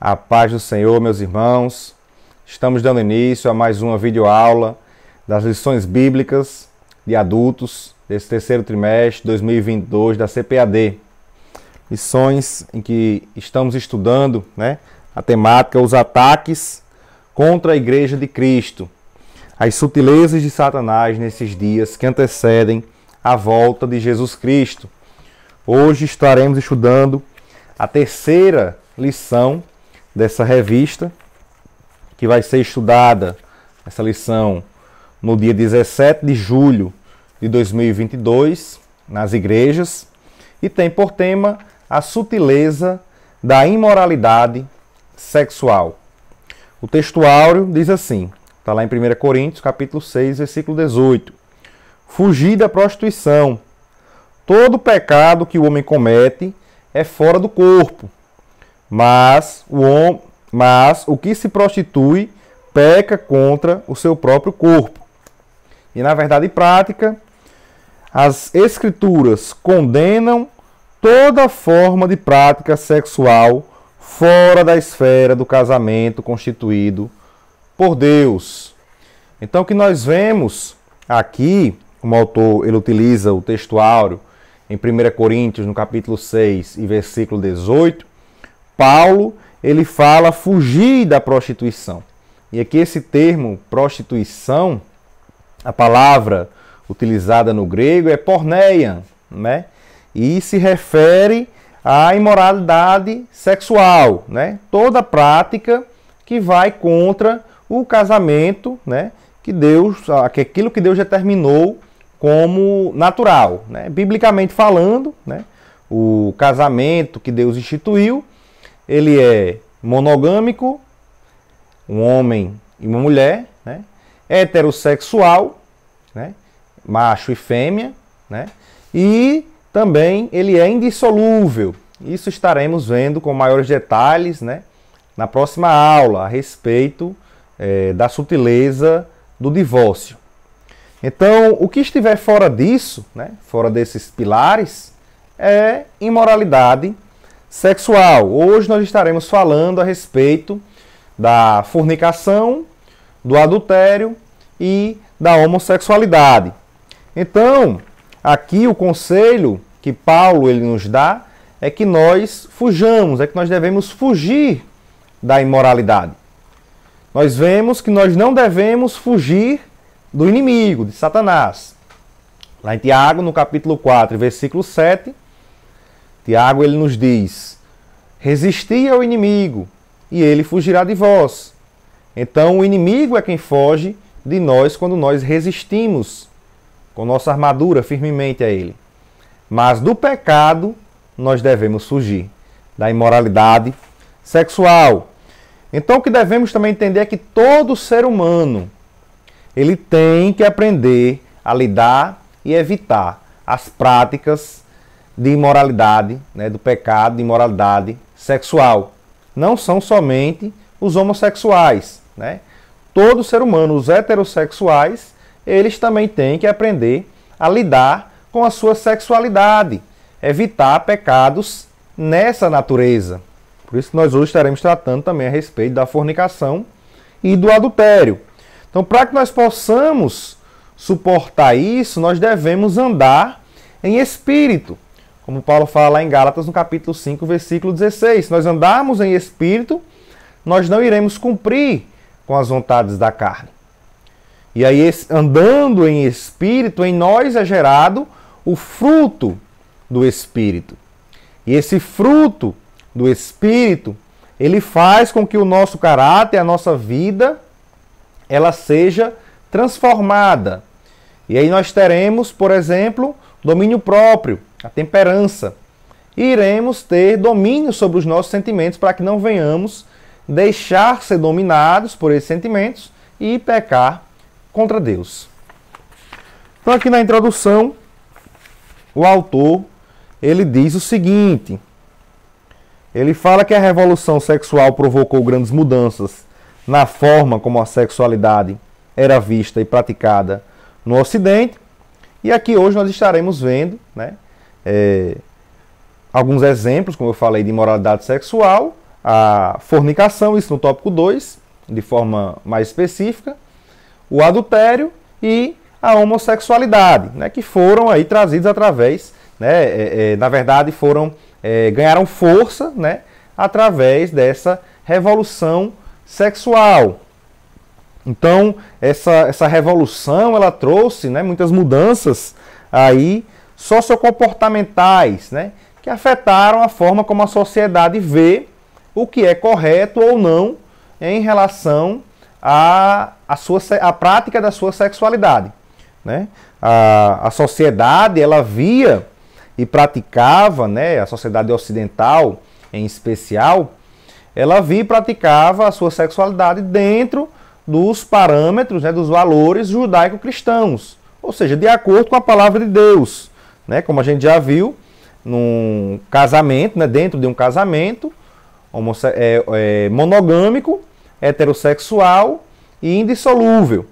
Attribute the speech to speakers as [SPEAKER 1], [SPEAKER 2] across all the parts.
[SPEAKER 1] A paz do Senhor, meus irmãos. Estamos dando início a mais uma videoaula das lições bíblicas de adultos desse terceiro trimestre 2022 da CPAD. Lições em que estamos estudando, a temática, os ataques contra a Igreja de Cristo, as sutilezas de Satanás nesses dias que antecedem a volta de Jesus Cristo. Hoje estaremos estudando a terceira lição dessa revista, que vai ser estudada, essa lição, no dia 17 de julho de 2022, nas igrejas, e tem por tema a sutileza da imoralidade sexual. O texto áureo diz assim, está lá em 1 Coríntios, capítulo 6, versículo 18. Fugir da prostituição. Todo pecado que o homem comete é fora do corpo, mas o que se prostitui peca contra o seu próprio corpo. E na verdade prática, as Escrituras condenam toda forma de prática sexual fora da esfera do casamento constituído por Deus. Então o que nós vemos aqui, como o autor ele utiliza o texto áureo em 1 Coríntios, no capítulo 6 e versículo 18, Paulo, ele fala fugir da prostituição. E aqui esse termo prostituição, a palavra utilizada no grego é porneia, e se refere à imoralidade sexual, toda prática que vai contra o casamento, aquilo que Deus determinou como natural, biblicamente falando, o casamento que Deus instituiu, ele é monogâmico, um homem e uma mulher, heterossexual, macho e fêmea, e também ele é indissolúvel. Isso estaremos vendo com maiores detalhes, na próxima aula, a respeito da sutileza do divórcio. Então, o que estiver fora disso, fora desses pilares, é imoralidade sexual. Hoje nós estaremos falando a respeito da fornicação, do adultério e da homossexualidade. Então, aqui o conselho que Paulo ele nos dá é que nós fujamos, é que nós devemos fugir da imoralidade. Nós vemos que nós não devemos fugir do inimigo, de Satanás. Lá em Tiago, no capítulo 4, versículo 7, Tiago ele nos diz: resisti ao inimigo e ele fugirá de vós. Então o inimigo é quem foge de nós quando nós resistimos com nossa armadura firmemente a ele. Mas do pecado nós devemos fugir, da imoralidade sexual. Então o que devemos também entender é que todo ser humano ele tem que aprender a lidar e evitar as práticas de imoralidade, do pecado de imoralidade sexual. Não são somente os homossexuais, Todo ser humano, os heterossexuais, eles também têm que aprender a lidar com a sua sexualidade, evitar pecados nessa natureza. Por isso que nós hoje estaremos tratando também a respeito da fornicação e do adultério. Então, para que nós possamos suportar isso, nós devemos andar em espírito. Como Paulo fala lá em Gálatas, no capítulo 5, versículo 16. Se nós andarmos em espírito, nós não iremos cumprir com as vontades da carne. E aí, andando em espírito, em nós é gerado o fruto do espírito. E esse fruto do espírito, ele faz com que o nosso caráter, a nossa vida, ela seja transformada. E aí nós teremos, por exemplo, domínio próprio, a temperança. E iremos ter domínio sobre os nossos sentimentos para que não venhamos deixar ser dominados por esses sentimentos e pecar contra Deus. Então aqui na introdução, o autor ele diz o seguinte: ele fala que a revolução sexual provocou grandes mudanças na forma como a sexualidade era vista e praticada no Ocidente. E aqui hoje nós estaremos vendo alguns exemplos, como eu falei, de imoralidade sexual, a fornicação, isso no tópico 2, de forma mais específica, o adultério e a homossexualidade, né, que foram aí trazidos através, né, na verdade ganharam força, né, através dessa revolução sexual. Então, essa revolução, ela trouxe, né, muitas mudanças aí sociocomportamentais, né, que afetaram a forma como a sociedade vê o que é correto ou não em relação à prática da sua sexualidade, né? A sociedade, ela via e praticava, né, a sociedade ocidental em especial, ela via e praticava a sua sexualidade dentro dos parâmetros, né, dos valores judaico-cristãos, ou seja, de acordo com a palavra de Deus, né, como a gente já viu num casamento, né, dentro de um casamento monogâmico, heterossexual e indissolúvel.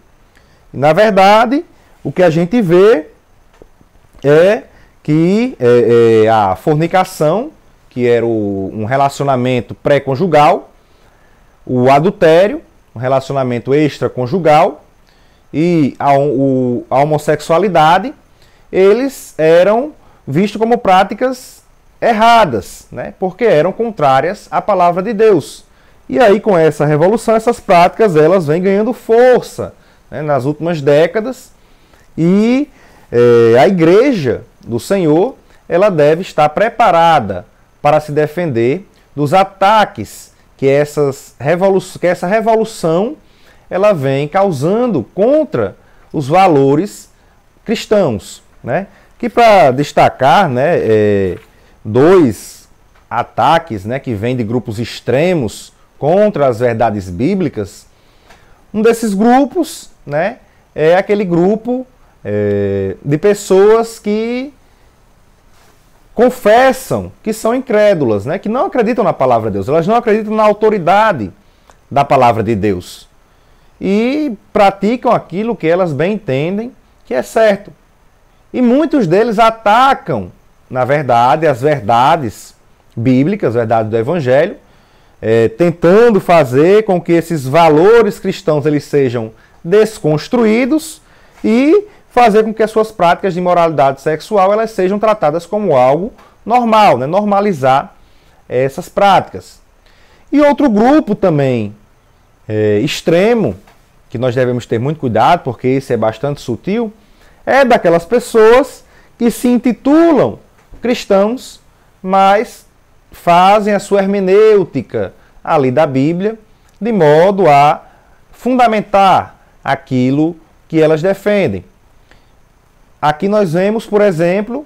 [SPEAKER 1] E, na verdade, o que a gente vê é que a fornicação, que era um relacionamento pré-conjugal, o adultério, um relacionamento extraconjugal, e a homossexualidade, eles eram vistos como práticas erradas, né? Porque eram contrárias à palavra de Deus. E aí, com essa revolução, essas práticas elas vêm ganhando força, né, nas últimas décadas, e a Igreja do Senhor, ela deve estar preparada para se defender dos ataques que essa revolução ela vem causando contra os valores cristãos, né? Que, para destacar, né, dois ataques, né, que vêm de grupos extremos contra as verdades bíblicas. Um desses grupos, né, é aquele grupo de pessoas que confessam que são incrédulas, né, que não acreditam na palavra de Deus, elas não acreditam na autoridade da palavra de Deus e praticam aquilo que elas bem entendem que é certo. E muitos deles atacam, na verdade, as verdades bíblicas, as verdades do Evangelho, tentando fazer com que esses valores cristãos eles sejam desconstruídos e fazer com que as suas práticas de moralidade sexual elas sejam tratadas como algo normal, né? Normalizar essas práticas. E outro grupo também extremo, que nós devemos ter muito cuidado, porque esse é bastante sutil, é daquelas pessoas que se intitulam cristãos, mas fazem a sua hermenêutica ali da Bíblia, de modo a fundamentar aquilo que elas defendem. Aqui nós vemos, por exemplo,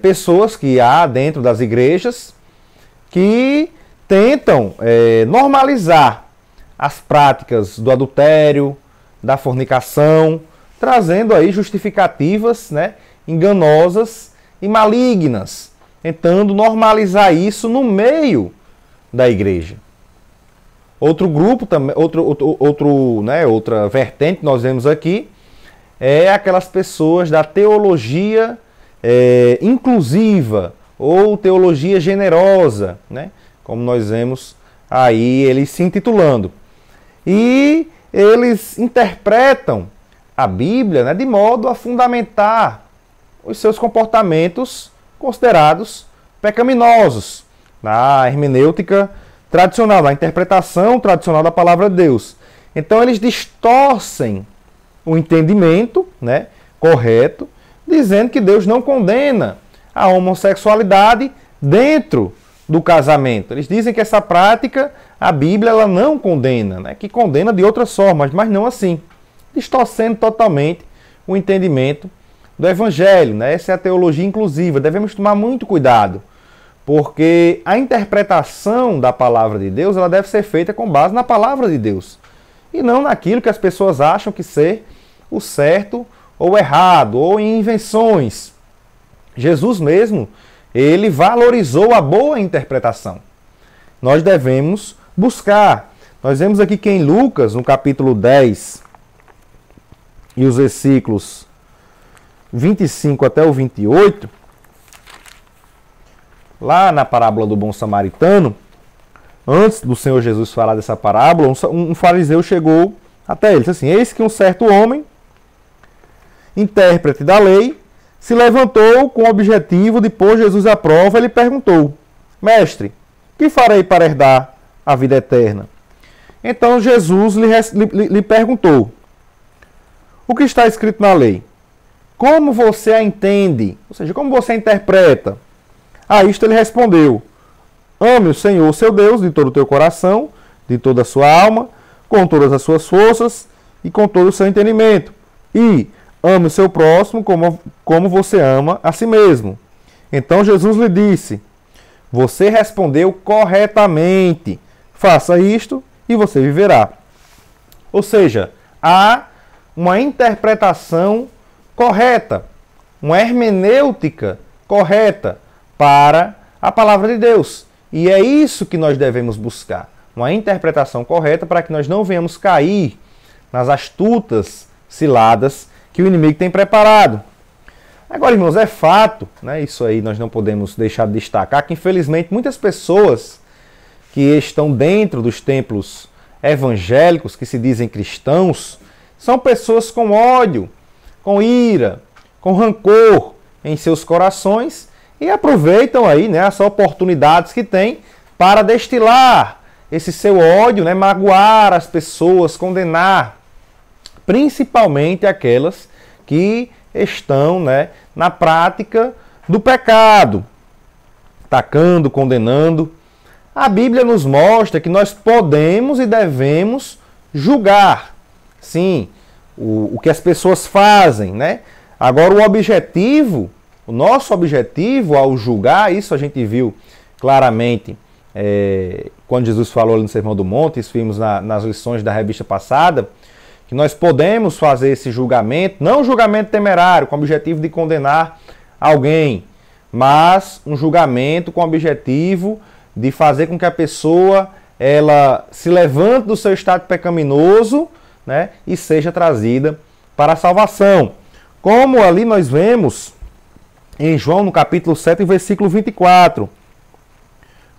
[SPEAKER 1] pessoas que há dentro das igrejas que tentam normalizar as práticas do adultério, da fornicação, trazendo aí justificativas, né, enganosas e malignas, tentando normalizar isso no meio da igreja. Outro grupo, outra vertente que nós vemos aqui, é aquelas pessoas da teologia inclusiva ou teologia generosa, né? Como nós vemos aí eles se intitulando. E eles interpretam a Bíblia, né, de modo a fundamentar os seus comportamentos considerados pecaminosos na hermenêutica tradicional, na interpretação tradicional da palavra de Deus. Então eles distorcem o entendimento, né, correto, dizendo que Deus não condena a homossexualidade dentro do casamento. Eles dizem que essa prática, a Bíblia ela não condena, né, que condena de outras formas, mas não assim, distorcendo totalmente o entendimento do Evangelho, né? Essa é a teologia inclusiva. Devemos tomar muito cuidado, porque a interpretação da palavra de Deus ela deve ser feita com base na palavra de Deus e não naquilo que as pessoas acham que ser o certo ou errado, ou em invenções. Jesus mesmo, ele valorizou a boa interpretação. Nós devemos buscar. Nós vemos aqui que em Lucas, no capítulo 10, e os versículos 25 até o 28, lá na parábola do bom samaritano, antes do Senhor Jesus falar dessa parábola, um fariseu chegou até ele, disse assim: eis que um certo homem, intérprete da lei, se levantou com o objetivo de pôr Jesus à prova. Ele perguntou: mestre, que farei para herdar a vida eterna? Então Jesus lhe perguntou: o que está escrito na lei? Como você a entende? Ou seja, como você a interpreta? A isto ele respondeu: ame o Senhor, seu Deus, de todo o teu coração, de toda a sua alma, com todas as suas forças e com todo o seu entendimento. E ame o seu próximo como você ama a si mesmo. Então Jesus lhe disse: você respondeu corretamente. Faça isto e você viverá. Ou seja, há uma interpretação correta, uma hermenêutica correta para a palavra de Deus. E é isso que nós devemos buscar, uma interpretação correta para que nós não venhamos cair nas astutas ciladas que o inimigo tem preparado. Agora, irmãos, é fato, né, isso aí nós não podemos deixar de destacar, que infelizmente muitas pessoas que estão dentro dos templos evangélicos, que se dizem cristãos, são pessoas com ódio, com ira, com rancor em seus corações e aproveitam aí, né, as oportunidades que têm para destilar esse seu ódio, né, magoar as pessoas, condenar, principalmente aquelas que estão, né, na prática do pecado, atacando, condenando. A Bíblia nos mostra que nós podemos e devemos julgar, sim, o que as pessoas fazem, né? Agora o nosso objetivo ao julgar, isso a gente viu claramente quando Jesus falou ali no Sermão do Monte, isso vimos nas lições da revista passada, que nós podemos fazer esse julgamento, não um julgamento temerário, com o objetivo de condenar alguém, mas um julgamento com o objetivo de fazer com que a pessoa ela se levante do seu estado pecaminoso, né, e seja trazida para a salvação. Como ali nós vemos em João, no capítulo 7, versículo 24,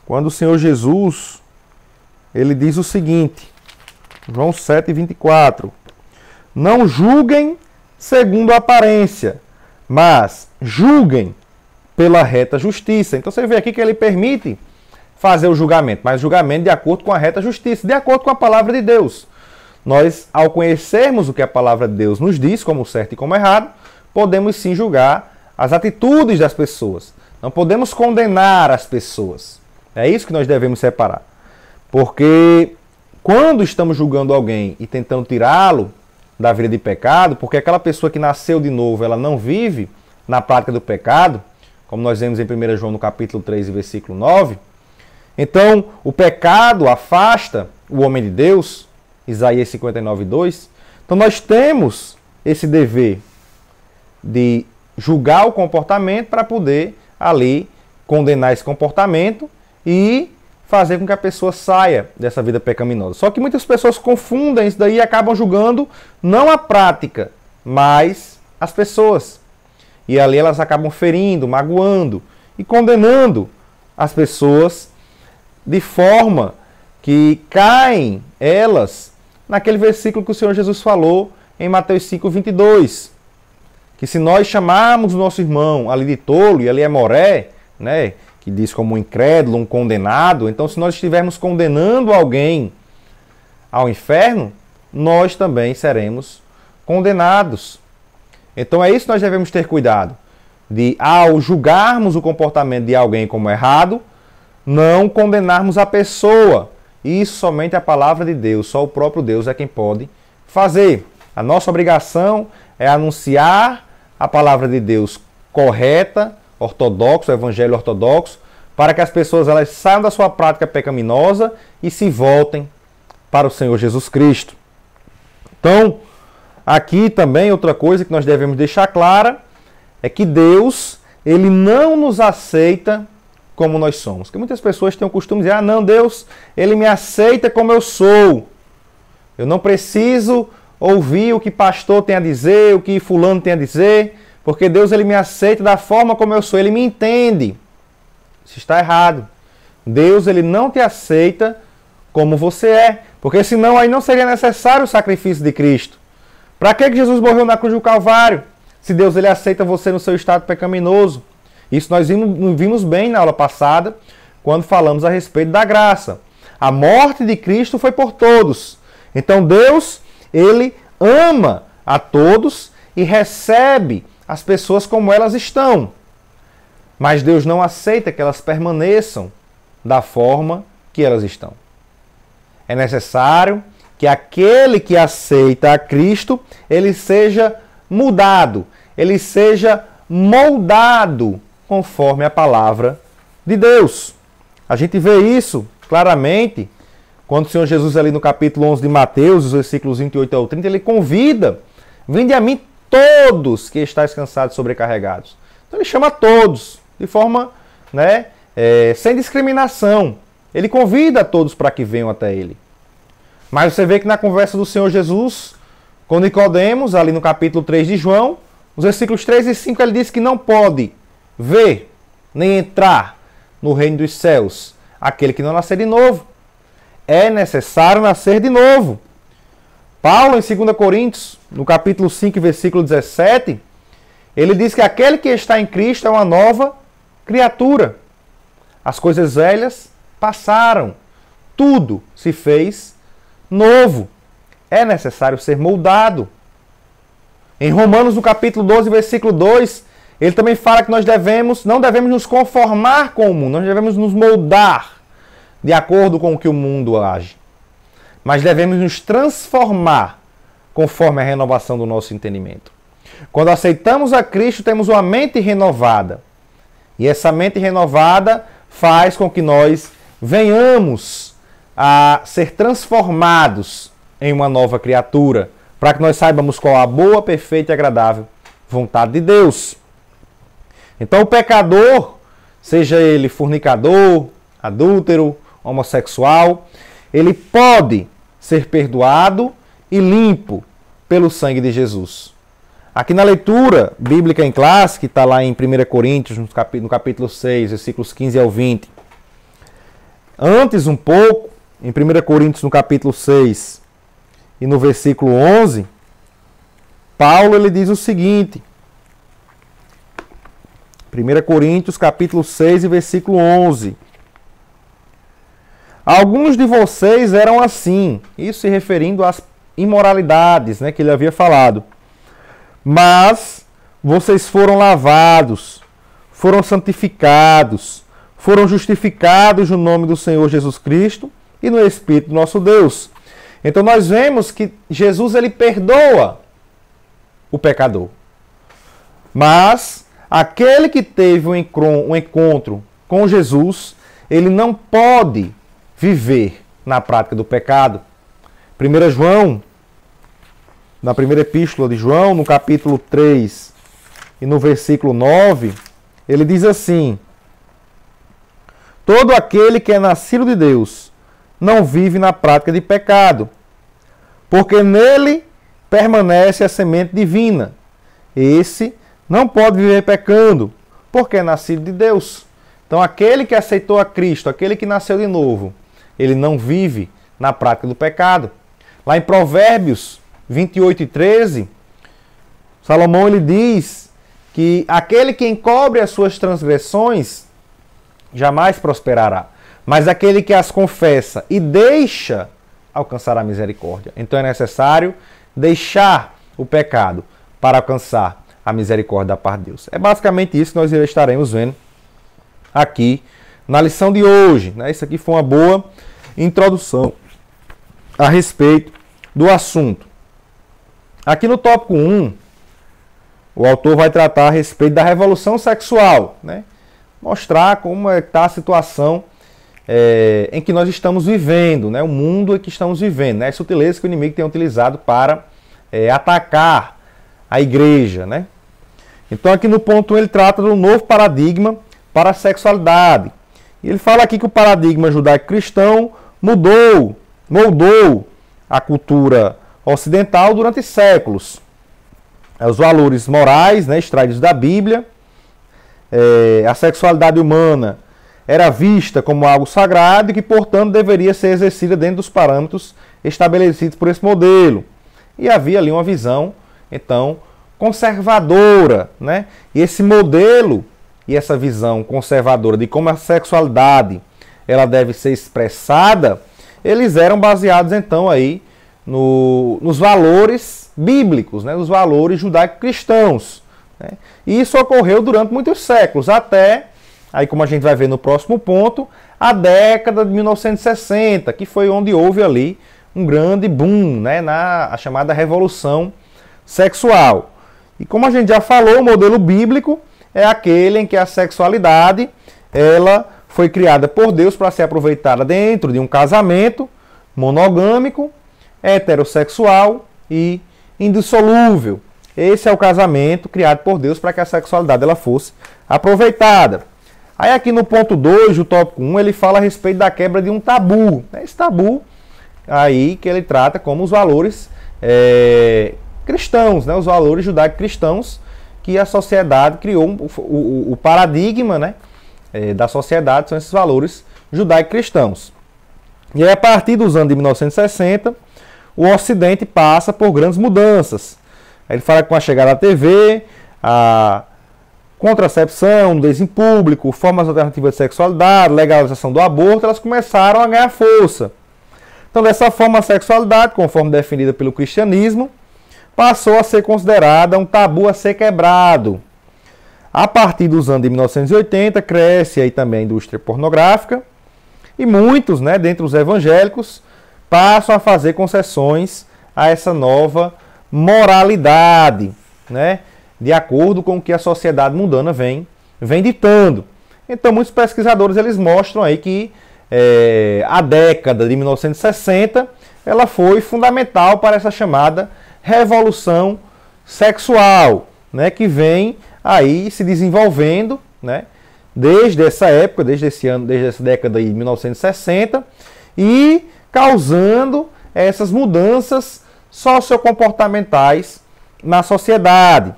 [SPEAKER 1] quando o Senhor Jesus ele diz o seguinte, João 7, 24, não julguem segundo a aparência, mas julguem pela reta justiça. Então você vê aqui que ele permite fazer o julgamento, mas julgamento de acordo com a reta justiça, de acordo com a palavra de Deus. Nós, ao conhecermos o que a palavra de Deus nos diz, como certo e como errado, podemos sim julgar as atitudes das pessoas. Não podemos condenar as pessoas. É isso que nós devemos separar. Porque quando estamos julgando alguém e tentando tirá-lo da vida de pecado, porque aquela pessoa que nasceu de novo, ela não vive na prática do pecado, como nós vemos em 1 João no capítulo 3, versículo 9, então o pecado afasta o homem de Deus, Isaías 59, 2. Então nós temos esse dever de julgar o comportamento para poder ali condenar esse comportamento e fazer com que a pessoa saia dessa vida pecaminosa. Só que muitas pessoas confundem isso daí e acabam julgando não a prática, mas as pessoas. E ali elas acabam ferindo, magoando e condenando as pessoas de forma que caem elas naquele versículo que o Senhor Jesus falou em Mateus 5, 22. Que se nós chamarmos o nosso irmão ali de tolo, e ali é moré, né, que diz como um incrédulo, um condenado, então se nós estivermos condenando alguém ao inferno, nós também seremos condenados. Então é isso que nós devemos ter cuidado, de ao julgarmos o comportamento de alguém como errado, não condenarmos a pessoa. Isso somente a palavra de Deus, só o próprio Deus é quem pode fazer. A nossa obrigação é anunciar a palavra de Deus correta, ortodoxo, o evangelho ortodoxo, para que as pessoas elas saiam da sua prática pecaminosa e se voltem para o Senhor Jesus Cristo. Então, aqui também outra coisa que nós devemos deixar clara é que Deus, ele não nos aceita como nós somos. Porque muitas pessoas têm o costume de dizer, não, Deus, ele me aceita como eu sou. Eu não preciso ouvir o que pastor tem a dizer, o que fulano tem a dizer, porque Deus ele me aceita da forma como eu sou, ele me entende. Isso está errado. Deus ele não te aceita como você é, porque senão aí não seria necessário o sacrifício de Cristo. Para que Jesus morreu na cruz do Calvário? Se Deus ele aceita você no seu estado pecaminoso. Isso nós vimos bem na aula passada, quando falamos a respeito da graça. A morte de Cristo foi por todos. Então Deus, ele ama a todos e recebe as pessoas como elas estão. Mas Deus não aceita que elas permaneçam da forma que elas estão. É necessário que aquele que aceita a Cristo, ele seja mudado, ele seja moldado conforme a palavra de Deus. A gente vê isso claramente quando o Senhor Jesus, ali no capítulo 11 de Mateus, os versículos 28 ao 30, ele convida: vinde a mim todos que estáis cansados e sobrecarregados. Então ele chama todos, de forma sem discriminação. Ele convida a todos para que venham até ele. Mas você vê que na conversa do Senhor Jesus com Nicodemos, ali no capítulo 3 de João, os versículos 3 e 5, ele diz que não pode ver nem entrar no reino dos céus aquele que não nascer de novo. É necessário nascer de novo. Paulo, em 2 Coríntios, no capítulo 5, versículo 17, ele diz que aquele que está em Cristo é uma nova criatura. As coisas velhas passaram. Tudo se fez novo. É necessário ser moldado. Em Romanos, no capítulo 12, versículo 2, ele também fala que nós não devemos nos conformar com o mundo, nós devemos nos moldar de acordo com o que o mundo age. Mas devemos nos transformar conforme a renovação do nosso entendimento. Quando aceitamos a Cristo, temos uma mente renovada. E essa mente renovada faz com que nós venhamos a ser transformados em uma nova criatura, para que nós saibamos qual a boa, perfeita e agradável vontade de Deus. Então o pecador, seja ele fornicador, adúltero, homossexual, ele pode ser perdoado e limpo pelo sangue de Jesus. Aqui na leitura bíblica em classe, que está lá em 1 Coríntios, no capítulo 6, versículos 15 ao 20. Antes um pouco, em 1 Coríntios, no capítulo 6 e no versículo 11, Paulo ele diz o seguinte. 1 Coríntios, capítulo 6 e versículo 11. Alguns de vocês eram assim, isso se referindo às imoralidades, que ele havia falado. Mas vocês foram lavados, foram santificados, foram justificados no nome do Senhor Jesus Cristo e no Espírito do nosso Deus. Então nós vemos que Jesus ele perdoa o pecador. Mas aquele que teve um encontro com Jesus, ele não pode viver na prática do pecado. 1 João, na primeira epístola de João, no capítulo 3 e no versículo 9, ele diz assim: todo aquele que é nascido de Deus não vive na prática de pecado, porque nele permanece a semente divina. Esse não pode viver pecando, porque é nascido de Deus. Então aquele que aceitou a Cristo, aquele que nasceu de novo, ele não vive na prática do pecado. Lá em Provérbios 28 e 13, Salomão ele diz que aquele que encobre as suas transgressões jamais prosperará, mas aquele que as confessa e deixa alcançará a misericórdia. Então é necessário deixar o pecado para alcançar a misericórdia da parte de Deus. É basicamente isso que nós estaremos vendo aqui na lição de hoje. Isso aqui foi uma boa introdução a respeito do assunto. Aqui no tópico 1, o autor vai tratar a respeito da revolução sexual, mostrar como está a situação em que nós estamos vivendo, o mundo em que estamos vivendo, as sutilezas que o inimigo tem utilizado para atacar a igreja. Então aqui no ponto 1 ele trata do novo paradigma para a sexualidade. E ele fala aqui que o paradigma judaico-cristão moldou a cultura ocidental durante séculos. Os valores morais extraídos da Bíblia, a sexualidade humana, era vista como algo sagrado e que, portanto, deveria ser exercida dentro dos parâmetros estabelecidos por esse modelo. E havia ali uma visão, então, conservadora, né? E esse modelo e essa visão conservadora de como a sexualidade ela deve ser expressada, eles eram baseados, então, aí nos valores bíblicos, né? Nos valores judaico-cristãos, né? E isso ocorreu durante muitos séculos, até, aí como a gente vai ver no próximo ponto, a década de 1960, que foi onde houve ali um grande boom, né? A chamada Revolução Sexual. E como a gente já falou, o modelo bíblico é aquele em que a sexualidade ela foi criada por Deus para ser aproveitada dentro de um casamento monogâmico, heterossexual e indissolúvel. Esse é o casamento criado por Deus para que a sexualidade ela fosse aproveitada. Aí aqui no ponto 2, o tópico 1, ele fala a respeito da quebra de um tabu. Esse tabu aí que ele trata como os valores cristãos, né? Os valores judaico-cristãos que a sociedade criou, o paradigma, né? Da sociedade são esses valores judaico-cristãos. E aí, a partir dos anos de 1960, o Ocidente passa por grandes mudanças. Ele fala que com a chegada da TV, a contracepção, nudez em público, formas alternativas de sexualidade, legalização do aborto, elas começaram a ganhar força. Então, dessa forma, a sexualidade, conforme definida pelo cristianismo, passou a ser considerada um tabu a ser quebrado. A partir dos anos de 1980, cresce aí também a indústria pornográfica e muitos, né, dentre os evangélicos, passam a fazer concessões a essa nova moralidade, né, de acordo com o que a sociedade mundana vem ditando. Então, muitos pesquisadores eles mostram aí que a década de 1960 ela foi fundamental para essa chamada revolução sexual, né, que vem aí se desenvolvendo, né, desde essa época, desde essa década de 1960 e causando essas mudanças sociocomportamentais na sociedade.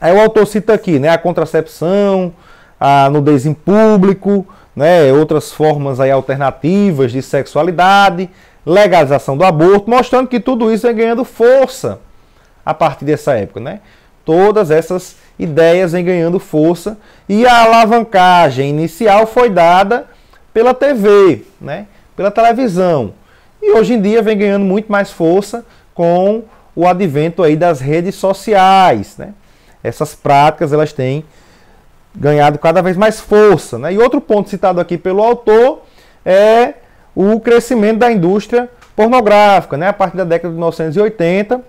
[SPEAKER 1] Aí o autor cita aqui, né, a contracepção, a nudez em público, né, outras formas aí alternativas de sexualidade, legalização do aborto, mostrando que tudo isso vem ganhando força a partir dessa época, né? Todas essas ideias vêm ganhando força e a alavancagem inicial foi dada pela TV, né? Pela televisão. E hoje em dia vem ganhando muito mais força com o advento aí das redes sociais, né? Essas práticas elas têm ganhado cada vez mais força, né? E outro ponto citado aqui pelo autor é o crescimento da indústria pornográfica, né? A partir da década de 1980,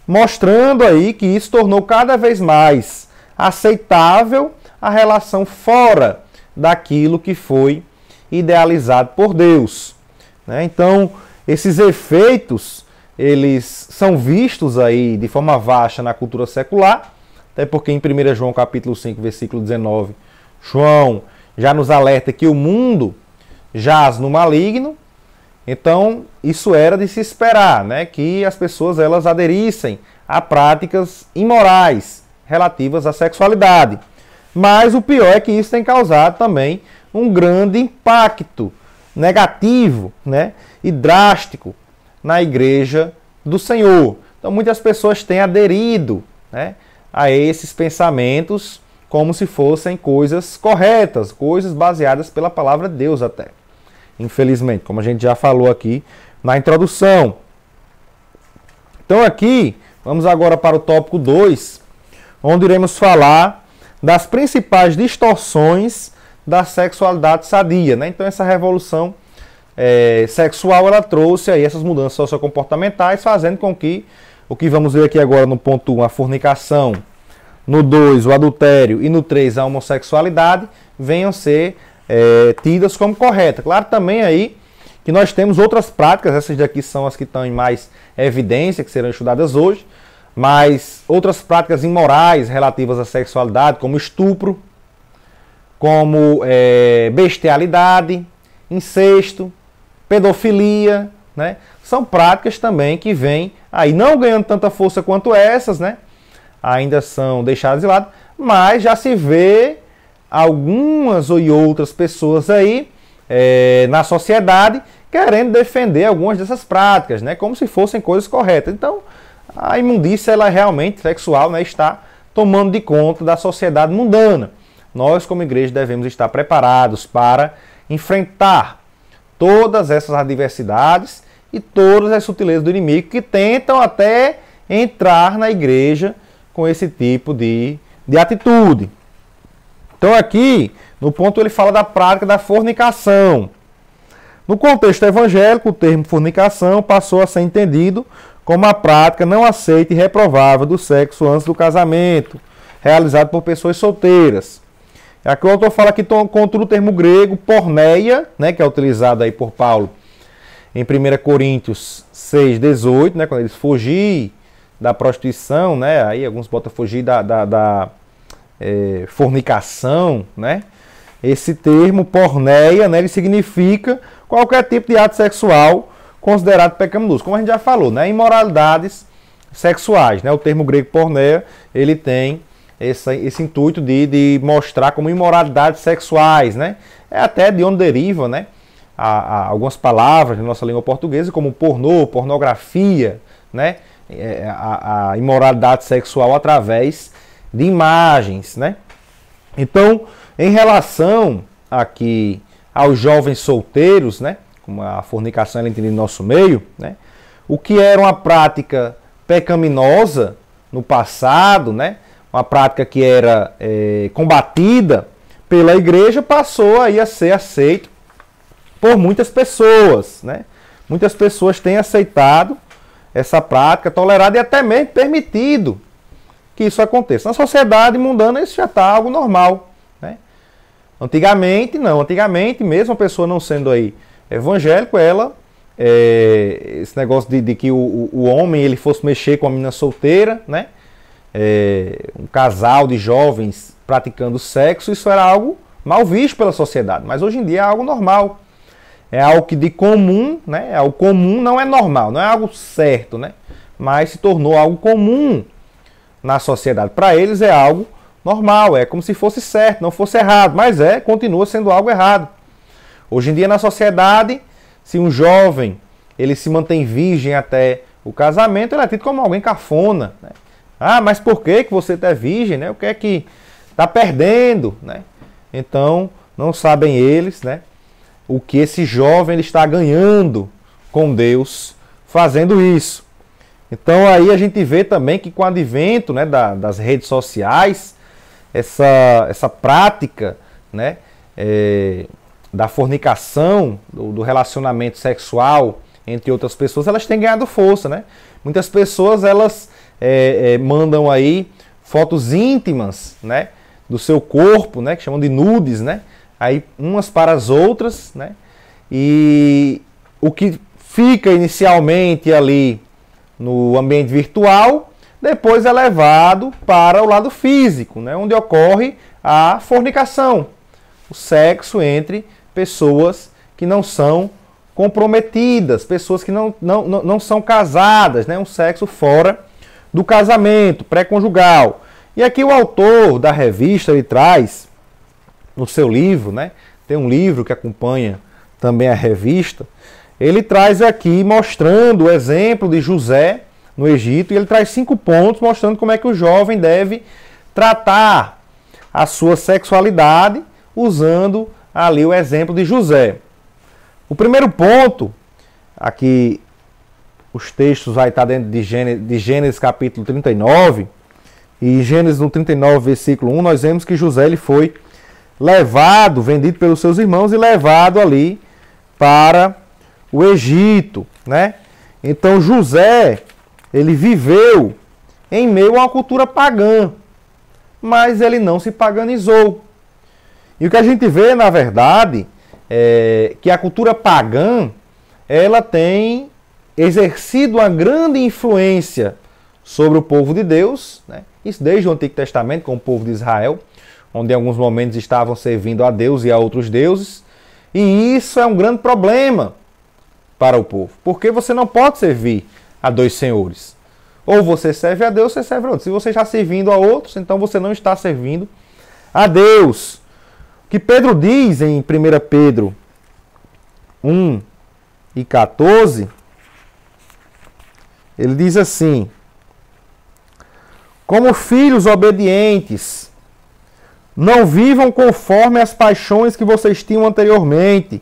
[SPEAKER 1] mostrando aí que isso tornou cada vez mais aceitável a relação fora daquilo que foi idealizado por Deus, né? Então, esses efeitos, eles são vistos aí de forma vasta na cultura secular, até porque em 1 João capítulo 5, versículo 19, João já nos alerta que o mundo jaz no maligno. Então, isso era de se esperar, né? Que as pessoas elas aderissem a práticas imorais relativas à sexualidade. Mas o pior é que isso tem causado também um grande impacto negativo, né? E drástico na igreja do Senhor. Então, muitas pessoas têm aderido, né, a esses pensamentos como se fossem coisas corretas, coisas baseadas pela palavra de Deus até. Infelizmente, como a gente já falou aqui na introdução. Então aqui, vamos agora para o tópico 2, onde iremos falar das principais distorções da sexualidade sadia, né? Então essa revolução sexual, ela trouxe aí essas mudanças sociocomportamentais, fazendo com que, o que vamos ver aqui agora no ponto 1, a fornicação, no 2, o adultério e no 3, a homossexualidade, venham ser tidas como corretas. Claro também aí que nós temos outras práticas, essas daqui são as que estão em mais evidência, que serão estudadas hoje, mas outras práticas imorais relativas à sexualidade, como estupro, como bestialidade, incesto, pedofilia, né? São práticas também que vêm aí não ganhando tanta força quanto essas, né? Ainda são deixadas de lado, mas já se vê algumas ou outras pessoas aí na sociedade querendo defender algumas dessas práticas, né, como se fossem coisas corretas. Então, a imundícia, ela realmente sexual, né, está tomando de conta da sociedade mundana. Nós, como igreja, devemos estar preparados para enfrentar todas essas adversidades e todas as sutilezas do inimigo que tentam até entrar na igreja com esse tipo de atitude. Então aqui, no ponto, ele fala da prática da fornicação. No contexto evangélico, o termo fornicação passou a ser entendido como a prática não aceita e reprovável do sexo antes do casamento, realizado por pessoas solteiras. Aqui o autor fala que contra o termo grego porneia, né, que é utilizado aí por Paulo em 1 Coríntios 6,18, né, quando eles fugir da prostituição, né, aí alguns botam fugir da fornicação, né. Esse termo porneia, né, ele significa qualquer tipo de ato sexual considerado pecaminoso. Como a gente já falou, né, imoralidades sexuais, né, o termo grego porneia, ele tem esse intuito de mostrar como imoralidades sexuais, né? É até de onde deriva, né, algumas palavras na nossa língua portuguesa, como pornô, pornografia, né? A imoralidade sexual através de imagens, né? Então, em relação aqui aos jovens solteiros, né, como a fornicação é entendida no nosso meio, né, o que era uma prática pecaminosa no passado, né, uma prática que era combatida pela igreja, passou aí a ser aceito por muitas pessoas, né? Muitas pessoas têm aceitado essa prática, tolerado e até mesmo permitido que isso aconteça. Na sociedade mundana isso já está algo normal, né? Antigamente não, antigamente mesmo a pessoa não sendo aí evangélico, ela esse negócio de que o homem ele fosse mexer com a menina solteira, né? Um casal de jovens praticando sexo, isso era algo mal visto pela sociedade, mas hoje em dia é algo normal, é algo que de comum, né? É algo comum, não é normal, não é algo certo, né? Mas se tornou algo comum na sociedade. Para eles é algo normal, é como se fosse certo, não fosse errado, mas continua sendo algo errado. Hoje em dia na sociedade, se um jovem ele se mantém virgem até o casamento, ele é tido como alguém cafona, né? Ah, mas por que você é virgem, né? O que é que está perdendo, né? Então, não sabem eles, né, o que esse jovem ele está ganhando com Deus fazendo isso. Então, aí a gente vê também que com o advento, né, das redes sociais, essa prática, né, da fornicação, do relacionamento sexual entre outras pessoas, elas têm ganhado força, né? Muitas pessoas, elas mandam aí fotos íntimas, né, do seu corpo, né, que chamam de nudes, né, aí umas para as outras, né, e o que fica inicialmente ali no ambiente virtual, depois é levado para o lado físico, né, onde ocorre a fornicação, o sexo entre pessoas que não são comprometidas, pessoas que não são casadas, né, um sexo fora do casamento, pré-conjugal. E aqui o autor da revista, ele traz no seu livro, né, tem um livro que acompanha também a revista, ele traz aqui mostrando o exemplo de José no Egito, e ele traz 5 pontos mostrando como é que o jovem deve tratar a sua sexualidade, usando ali o exemplo de José. O primeiro ponto, aqui os textos vai estar dentro de Gênesis capítulo 39, e Gênesis no 39, versículo 1, nós vemos que José ele foi levado, vendido pelos seus irmãos e levado ali para o Egito, né? Então José, ele viveu em meio a uma cultura pagã, mas ele não se paganizou. E o que a gente vê, na verdade, é que a cultura pagã, ela tem exercido uma grande influência sobre o povo de Deus, né? Isso desde o Antigo Testamento, com o povo de Israel, onde em alguns momentos estavam servindo a Deus e a outros deuses. E isso é um grande problema para o povo, porque você não pode servir a 2 senhores. Ou você serve a Deus, ou você serve a outros. Se você está servindo a outros, então você não está servindo a Deus. que Pedro diz em 1 Pedro 1:14, ele diz assim: como filhos obedientes, não vivam conforme as paixões que vocês tinham anteriormente,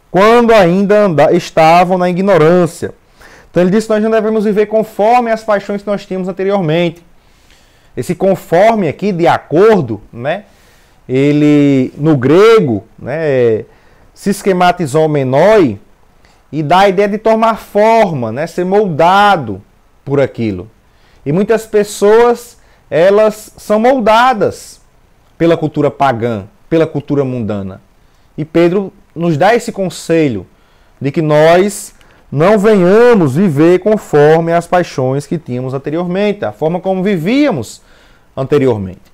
[SPEAKER 1] quando ainda estavam na ignorância. Então ele disse que nós não devemos viver conforme as paixões que nós tínhamos anteriormente. Esse conforme aqui, de acordo, né? Ele, no grego, né, sischematizomenoi, e dá a ideia de tomar forma, né, ser moldado por aquilo. E muitas pessoas, elas são moldadas pela cultura pagã, pela cultura mundana. E Pedro nos dá esse conselho de que nós não venhamos viver conforme as paixões que tínhamos anteriormente, a forma como vivíamos anteriormente.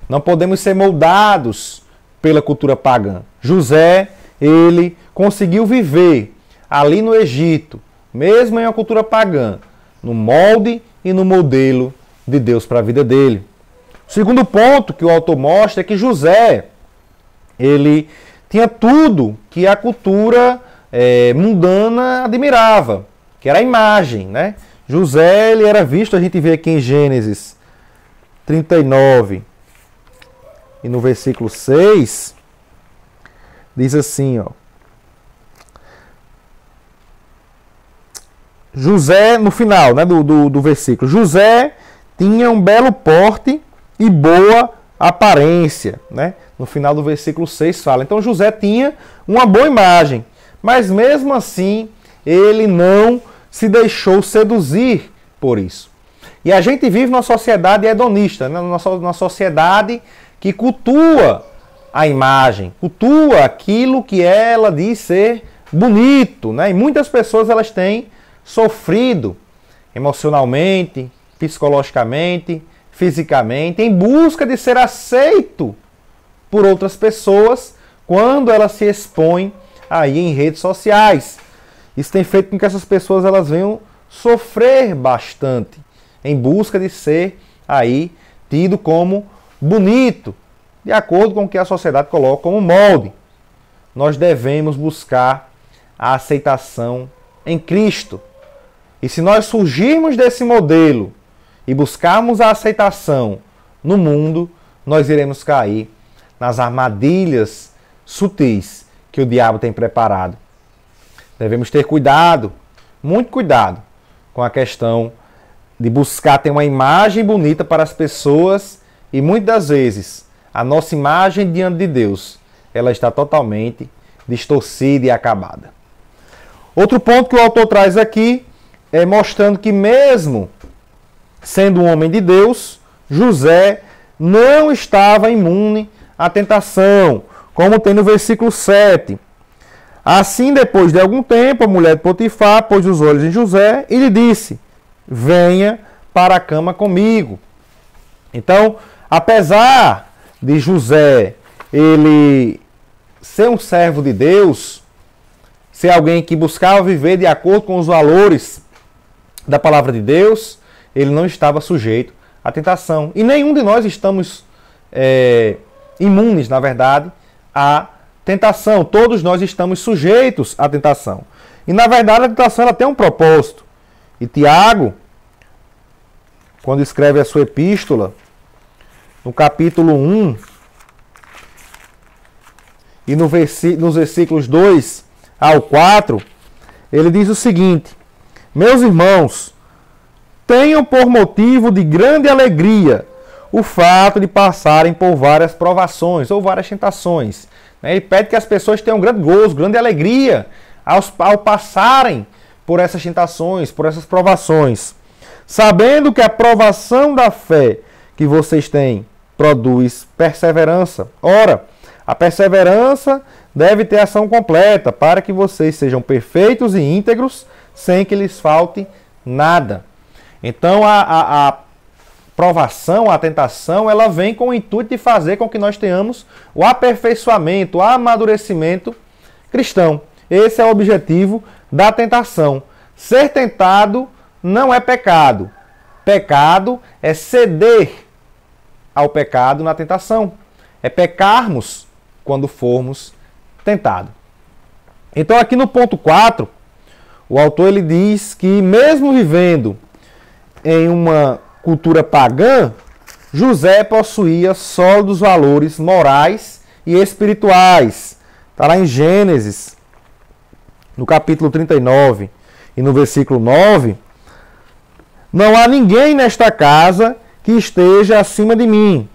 [SPEAKER 1] Não podemos ser moldados pela cultura pagã. José, ele conseguiu viver ali no Egito, mesmo em uma cultura pagã, no molde e no modelo de Deus para a vida dele. O segundo ponto que o autor mostra é que José, ele tinha tudo que a cultura mundana admirava, que era a imagem, né? José, ele era visto, a gente vê aqui em Gênesis 39 e no versículo 6, diz assim, ó. José, no final, né, do versículo, José tinha um belo porte e boa aparência, né? No final do versículo 6 fala. Então José tinha uma boa imagem, mas mesmo assim ele não se deixou seduzir por isso. E a gente vive numa sociedade hedonista, né? Numa sociedade que cultua a imagem, cultua aquilo que ela diz ser bonito, né? E muitas pessoas elas têm sofrido emocionalmente, psicologicamente, fisicamente, em busca de ser aceito por outras pessoas quando elas se expõem aí em redes sociais. Isso tem feito com que essas pessoas elas venham sofrer bastante em busca de ser aí tido como bonito, de acordo com o que a sociedade coloca como molde. Nós devemos buscar a aceitação em Cristo. E se nós fugirmos desse modelo e buscarmos a aceitação no mundo, nós iremos cair nas armadilhas sutis que o diabo tem preparado. Devemos ter cuidado, muito cuidado, com a questão de buscar ter uma imagem bonita para as pessoas e muitas das vezes a nossa imagem diante de Deus, ela está totalmente distorcida e acabada. Outro ponto que o autor traz aqui é mostrando que mesmo sendo um homem de Deus, José não estava imune à tentação, como tem no versículo 7. Assim, depois de algum tempo, a mulher de Potifar pôs os olhos em José e lhe disse: venha para a cama comigo. Então, apesar de José ele ser um servo de Deus, ser alguém que buscava viver de acordo com os valores da palavra de Deus, ele não estava sujeito à tentação. E nenhum de nós estamos imunes, na verdade, à tentação. Todos nós estamos sujeitos à tentação. E, na verdade, a tentação ela tem um propósito. E Tiago, quando escreve a sua epístola, no capítulo 1, e nos versículos 2 ao 4, ele diz o seguinte: meus irmãos, tenham por motivo de grande alegria o fato de passarem por várias provações ou várias tentações. Ele pede que as pessoas tenham grande gozo, grande alegria ao passarem por essas tentações, por essas provações, sabendo que a provação da fé que vocês têm produz perseverança. Ora, a perseverança deve ter ação completa, para que vocês sejam perfeitos e íntegros, sem que lhes falte nada. Então a provação, a tentação, ela vem com o intuito de fazer com que nós tenhamos o aperfeiçoamento, o amadurecimento cristão. Esse é o objetivo da tentação. Ser tentado não é pecado. Pecado é ceder ao pecado na tentação. É pecarmos quando formos tentados. Então aqui no ponto 4, o autor ele diz que mesmo vivendo em uma cultura pagã, José possuía sólidos valores morais e espirituais. Está lá em Gênesis, no capítulo 39 e no versículo 9. Não há ninguém nesta casa que esteja acima de mim.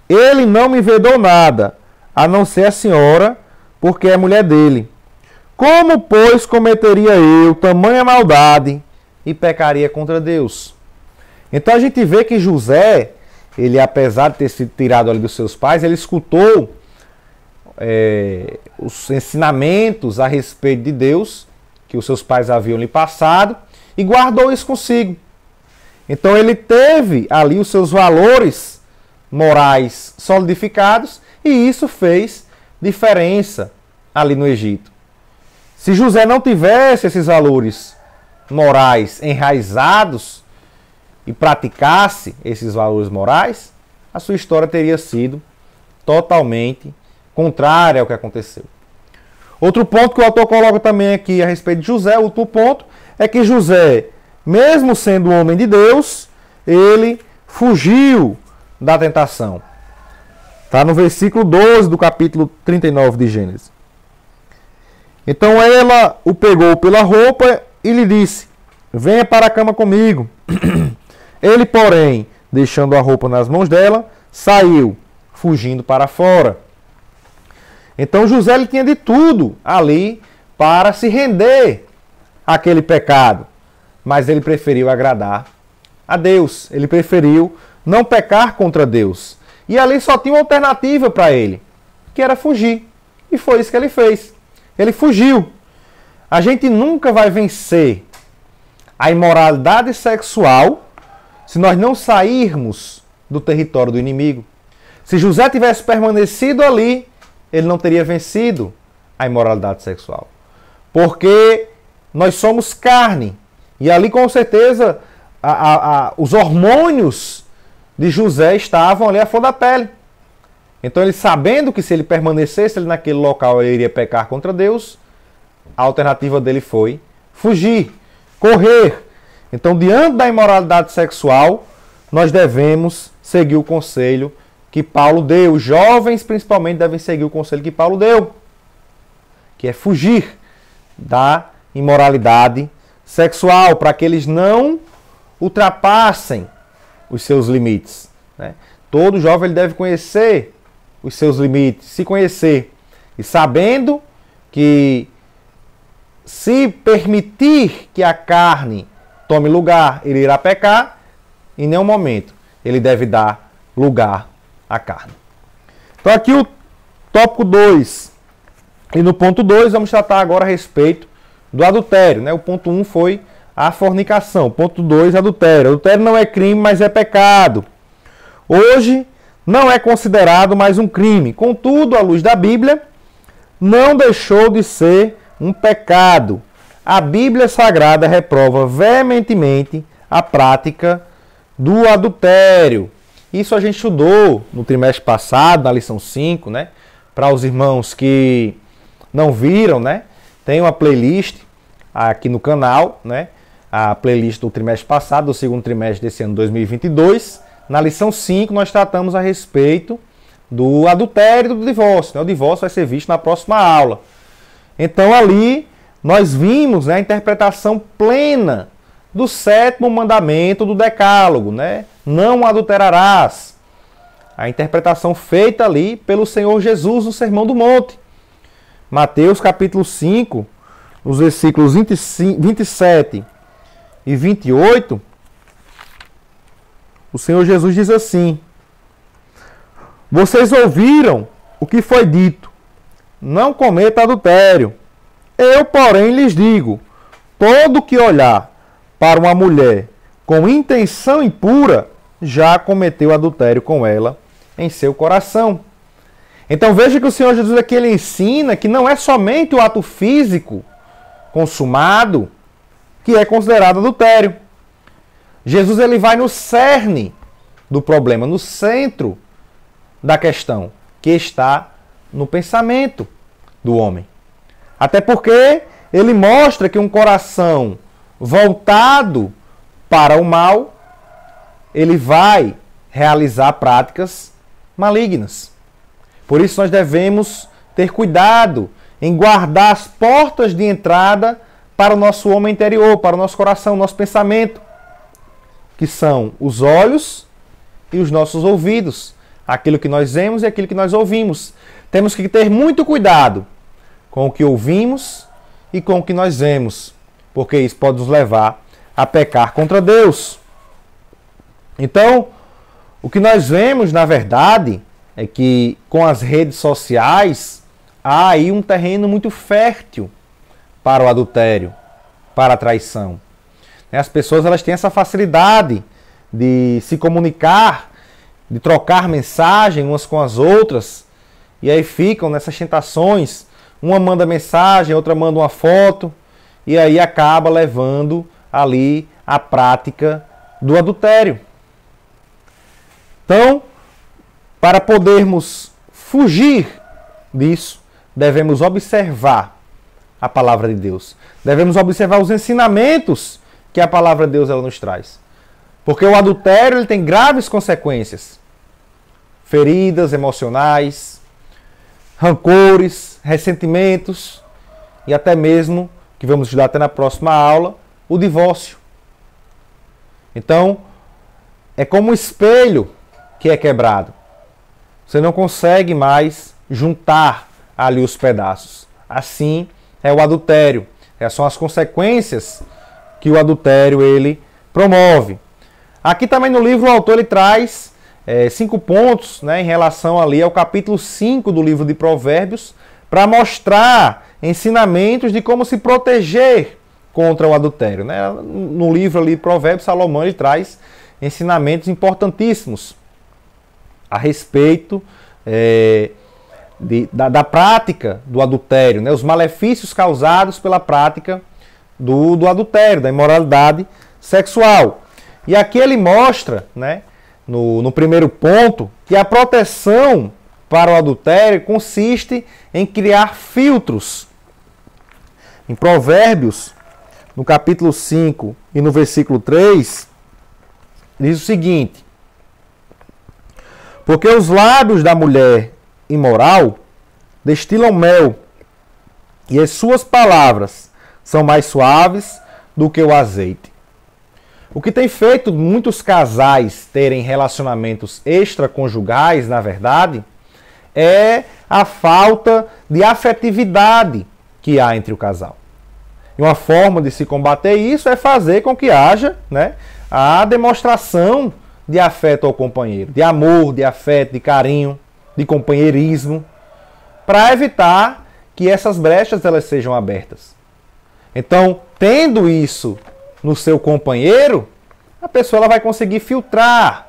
[SPEAKER 1] Ele não me vedou nada, a não ser a senhora, porque é mulher dele. Como, pois, cometeria eu tamanha maldade e pecaria contra Deus? Então a gente vê que José, ele apesar de ter sido tirado ali dos seus pais, ele escutou os ensinamentos a respeito de Deus que os seus pais haviam lhe passado e guardou isso consigo. Então ele teve ali os seus valores morais solidificados e isso fez diferença ali no Egito. Se José não tivesse esses valores morais enraizados e praticasse esses valores morais, a sua história teria sido totalmente contrária ao que aconteceu. Outro ponto que o autor coloca também aqui a respeito de José, outro ponto, é que José, mesmo sendo um homem de Deus, ele fugiu da tentação. Está no versículo 12 do capítulo 39 de Gênesis. Então ela o pegou pela roupa e lhe disse: venha para a cama comigo. Ele, porém, deixando a roupa nas mãos dela, saiu, fugindo para fora. Então José ele tinha de tudo ali para se render àquele pecado. Mas ele preferiu agradar a Deus. Ele preferiu não pecar contra Deus. E ali só tinha uma alternativa para ele, que era fugir. E foi isso que ele fez. Ele fugiu. A gente nunca vai vencer a imoralidade sexual se nós não sairmos do território do inimigo. Se José tivesse permanecido ali, ele não teria vencido a imoralidade sexual. Porque nós somos carne. E ali, com certeza, os hormônios de José estavam ali à flor da pele. Então, ele sabendo que se ele permanecesse ali naquele local, ele iria pecar contra Deus, a alternativa dele foi fugir, correr. Então, diante da imoralidade sexual, nós devemos seguir o conselho que Paulo deu. Os jovens, principalmente, devem seguir o conselho que Paulo deu, que é fugir da imoralidade sexual, para que eles não ultrapassem os seus limites. Né? Todo jovem ele deve conhecer os seus limites, se conhecer. E sabendo que se permitir que a carne tome lugar, ele irá pecar, em nenhum momento ele deve dar lugar à carne. Então aqui o tópico 2. E no ponto 2 vamos tratar agora a respeito do adultério. Né? O ponto 1 foi a fornicação. O ponto 2, adultério. Adultério não é crime, mas é pecado. Hoje não é considerado mais um crime. Contudo, à luz da Bíblia, não deixou de ser um pecado. A Bíblia Sagrada reprova veementemente a prática do adultério. Isso a gente estudou no trimestre passado, na lição 5, né? Para os irmãos que não viram, né? Tem uma playlist aqui no canal, né? A playlist do trimestre passado, do segundo trimestre desse ano 2022. Na lição 5 nós tratamos a respeito do adultério e do divórcio. Né? O divórcio vai ser visto na próxima aula. Então ali nós vimos, né, a interpretação plena do 7º mandamento do Decálogo. Né? Não adulterarás. A interpretação feita ali pelo Senhor Jesus no Sermão do Monte. Mateus capítulo 5, nos versículos 27 e 28, o Senhor Jesus diz assim: vocês ouviram o que foi dito, não cometa adultério. Eu, porém, lhes digo, todo que olhar para uma mulher com intenção impura, já cometeu adultério com ela em seu coração. Então veja que o Senhor Jesus aqui ele ensina que não é somente o ato físico consumado que é considerado adultério. Jesus ele vai no cerne do problema, no centro da questão, que está no pensamento do homem. Até porque ele mostra que um coração voltado para o mal, ele vai realizar práticas malignas. Por isso nós devemos ter cuidado em guardar as portas de entrada para o nosso homem interior, para o nosso coração, nosso pensamento, que são os olhos e os nossos ouvidos, aquilo que nós vemos e aquilo que nós ouvimos. Temos que ter muito cuidado com o que ouvimos e com o que nós vemos, porque isso pode nos levar a pecar contra Deus. Então, o que nós vemos, na verdade, é que com as redes sociais há aí um terreno muito fértil para o adultério, para a traição. As pessoas elas têm essa facilidade de se comunicar, de trocar mensagem umas com as outras, e aí ficam nessas tentações. Uma manda mensagem, outra manda uma foto, e aí acaba levando ali a prática do adultério. Então, para podermos fugir disso, devemos observar a palavra de Deus. Devemos observar os ensinamentos que a palavra de Deus ela nos traz. Porque o adultério ele tem graves consequências. Feridas emocionais, rancores, ressentimentos e até mesmo, que vamos estudar até na próxima aula, o divórcio. Então, é como um espelho que é quebrado. Você não consegue mais juntar ali os pedaços. Assim é o adultério. Essas são as consequências que o adultério ele promove. Aqui também no livro o autor ele traz 5 pontos, né, em relação ali ao capítulo 5 do livro de Provérbios, para mostrar ensinamentos de como se proteger contra o adultério. Né? No livro ali de Provérbios, Salomão ele traz ensinamentos importantíssimos a respeito da prática do adultério, né? Os malefícios causados pela prática do adultério, da imoralidade sexual. E aqui ele mostra, né, no primeiro ponto, que a proteção para o adultério consiste em criar filtros. Em Provérbios, no capítulo 5 e no versículo 3, diz o seguinte: porque os lábios da mulher imoral destilam mel, e as suas palavras são mais suaves do que o azeite. O que tem feito muitos casais terem relacionamentos extraconjugais, na verdade, é a falta de afetividade que há entre o casal. E uma forma de se combater isso é fazer com que haja, né, a demonstração de afeto ao companheiro, de amor, de afeto, de carinho, de companheirismo, para evitar que essas brechas elas sejam abertas. Então, tendo isso no seu companheiro, a pessoa ela vai conseguir filtrar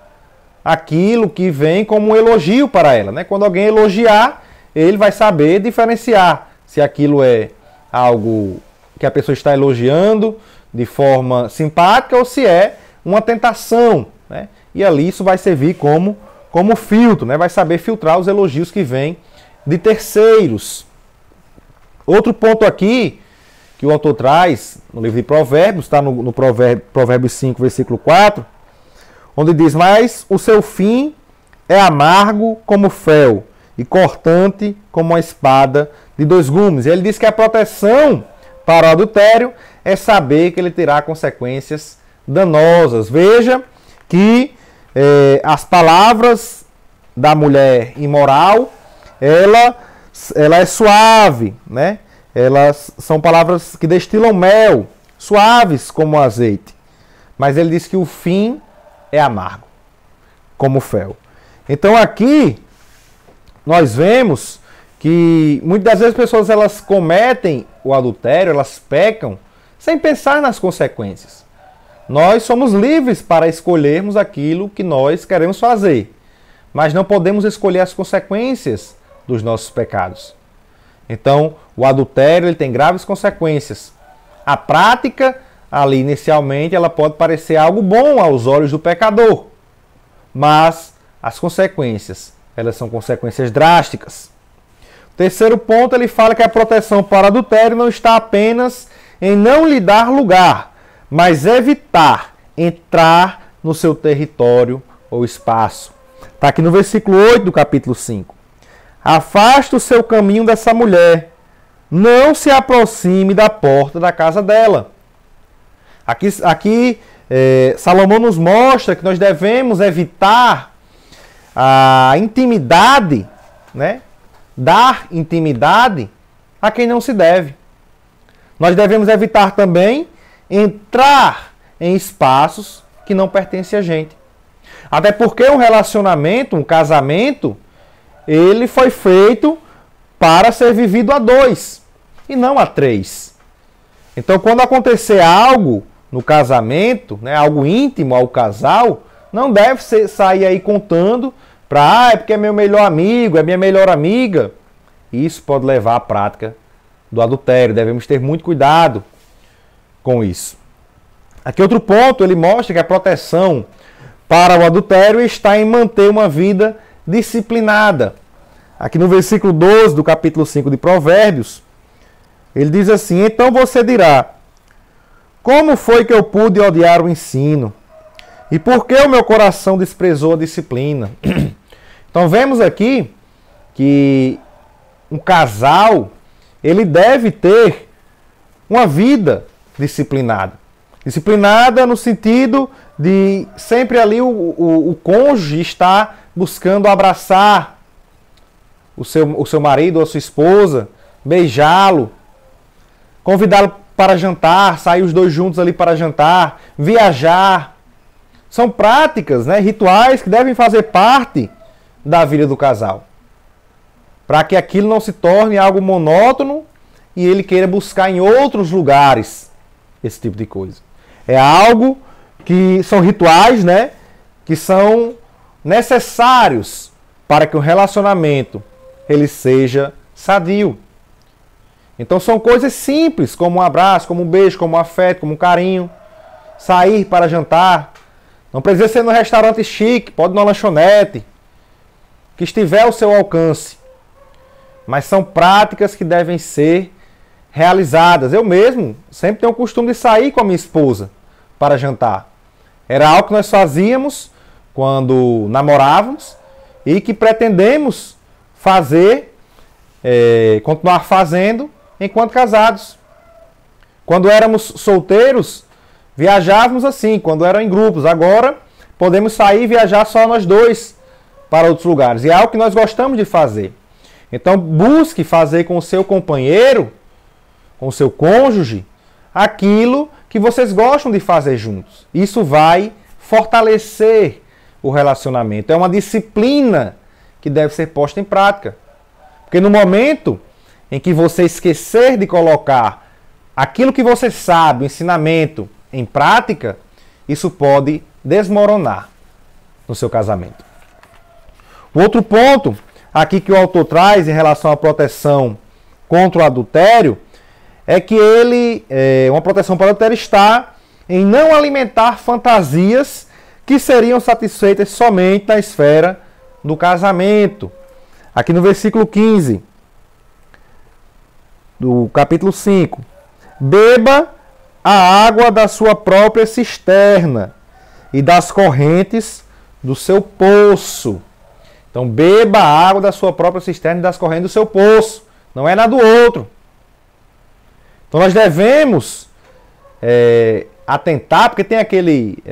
[SPEAKER 1] aquilo que vem como um elogio para ela. Né? Quando alguém elogiar, ele vai saber diferenciar se aquilo é algo que a pessoa está elogiando de forma simpática ou se é uma tentação. Né? E ali isso vai servir como filtro, né? Vai saber filtrar os elogios que vêm de terceiros. Outro ponto aqui que o autor traz no livro de Provérbios, está no Provérbios 5, versículo 4, onde diz: mas o seu fim é amargo como fel e cortante como uma espada de 2 gumes. E ele diz que a proteção para o adultério é saber que ele terá consequências danosas. Veja que as palavras da mulher imoral, ela é suave, né? Elas são palavras que destilam mel, suaves como o azeite. Mas ele diz que o fim é amargo, como o fel. Então aqui nós vemos que muitas das vezes as pessoas elas cometem o adultério, elas pecam sem pensar nas consequências. Nós somos livres para escolhermos aquilo que nós queremos fazer, mas não podemos escolher as consequências dos nossos pecados. Então, o adultério ele tem graves consequências. A prática, ali inicialmente, ela pode parecer algo bom aos olhos do pecador, mas as consequências, elas são consequências drásticas. Terceiro ponto, ele fala que a proteção para o adultério não está apenas em não lhe dar lugar, mas evitar entrar no seu território ou espaço. Está aqui no versículo 8 do capítulo 5. Afasta o seu caminho dessa mulher, não se aproxime da porta da casa dela. Aqui Salomão nos mostra que nós devemos evitar a intimidade, né? Dar intimidade a quem não se deve. Nós devemos evitar também entrar em espaços que não pertencem a gente. Até porque um relacionamento, um casamento, ele foi feito para ser vivido a dois e não a três. Então, quando acontecer algo no casamento, né, algo íntimo ao casal, não deve sair aí contando para, é porque é meu melhor amigo, é minha melhor amiga. Isso pode levar à prática do adultério. Devemos ter muito cuidado com isso. Aqui outro ponto, ele mostra que a proteção para o adultério está em manter uma vida disciplinada. Aqui no versículo 12 do capítulo 5 de Provérbios, ele diz assim: então você dirá, como foi que eu pude odiar o ensino? E por que o meu coração desprezou a disciplina? Então vemos aqui que um casal, ele deve ter uma vida disciplinada. Disciplinada no sentido de sempre ali o cônjuge estar buscando abraçar o seu marido ou a sua esposa, beijá-lo, convidá-lo para jantar, sair os dois juntos ali para jantar, viajar. São práticas, né, rituais que devem fazer parte da vida do casal, para que aquilo não se torne algo monótono e ele queira buscar em outros lugares esse tipo de coisa. É algo que são rituais, né, que são necessários para que o relacionamento ele seja sadio. Então são coisas simples, como um abraço, como um beijo, como um afeto, como um carinho, sair para jantar. Não precisa ser no restaurante chique, pode ir na lanchonete, que estiver ao seu alcance. Mas são práticas que devem ser realizadas. Eu mesmo sempre tenho o costume de sair com a minha esposa para jantar. Era algo que nós fazíamos quando namorávamos e que pretendemos fazer, continuar fazendo enquanto casados. Quando éramos solteiros, viajávamos assim, quando eram em grupos. Agora podemos sair e viajar só nós dois para outros lugares. E é algo que nós gostamos de fazer. Então busque fazer com o seu companheiro, com o seu cônjuge, aquilo que vocês gostam de fazer juntos. Isso vai fortalecer o relacionamento. É uma disciplina que deve ser posta em prática. Porque no momento em que você esquecer de colocar aquilo que você sabe, o ensinamento, em prática, isso pode desmoronar no seu casamento. O outro ponto aqui que o autor traz em relação à proteção contra o adultério é que uma proteção para o adultério está em não alimentar fantasias que seriam satisfeitas somente na esfera do casamento. Aqui no versículo 15 do capítulo 5. Beba a água da sua própria cisterna e das correntes do seu poço. Então, beba a água da sua própria cisterna e das correntes do seu poço. Não é na do outro. Então, nós devemos atentar, porque tem aquele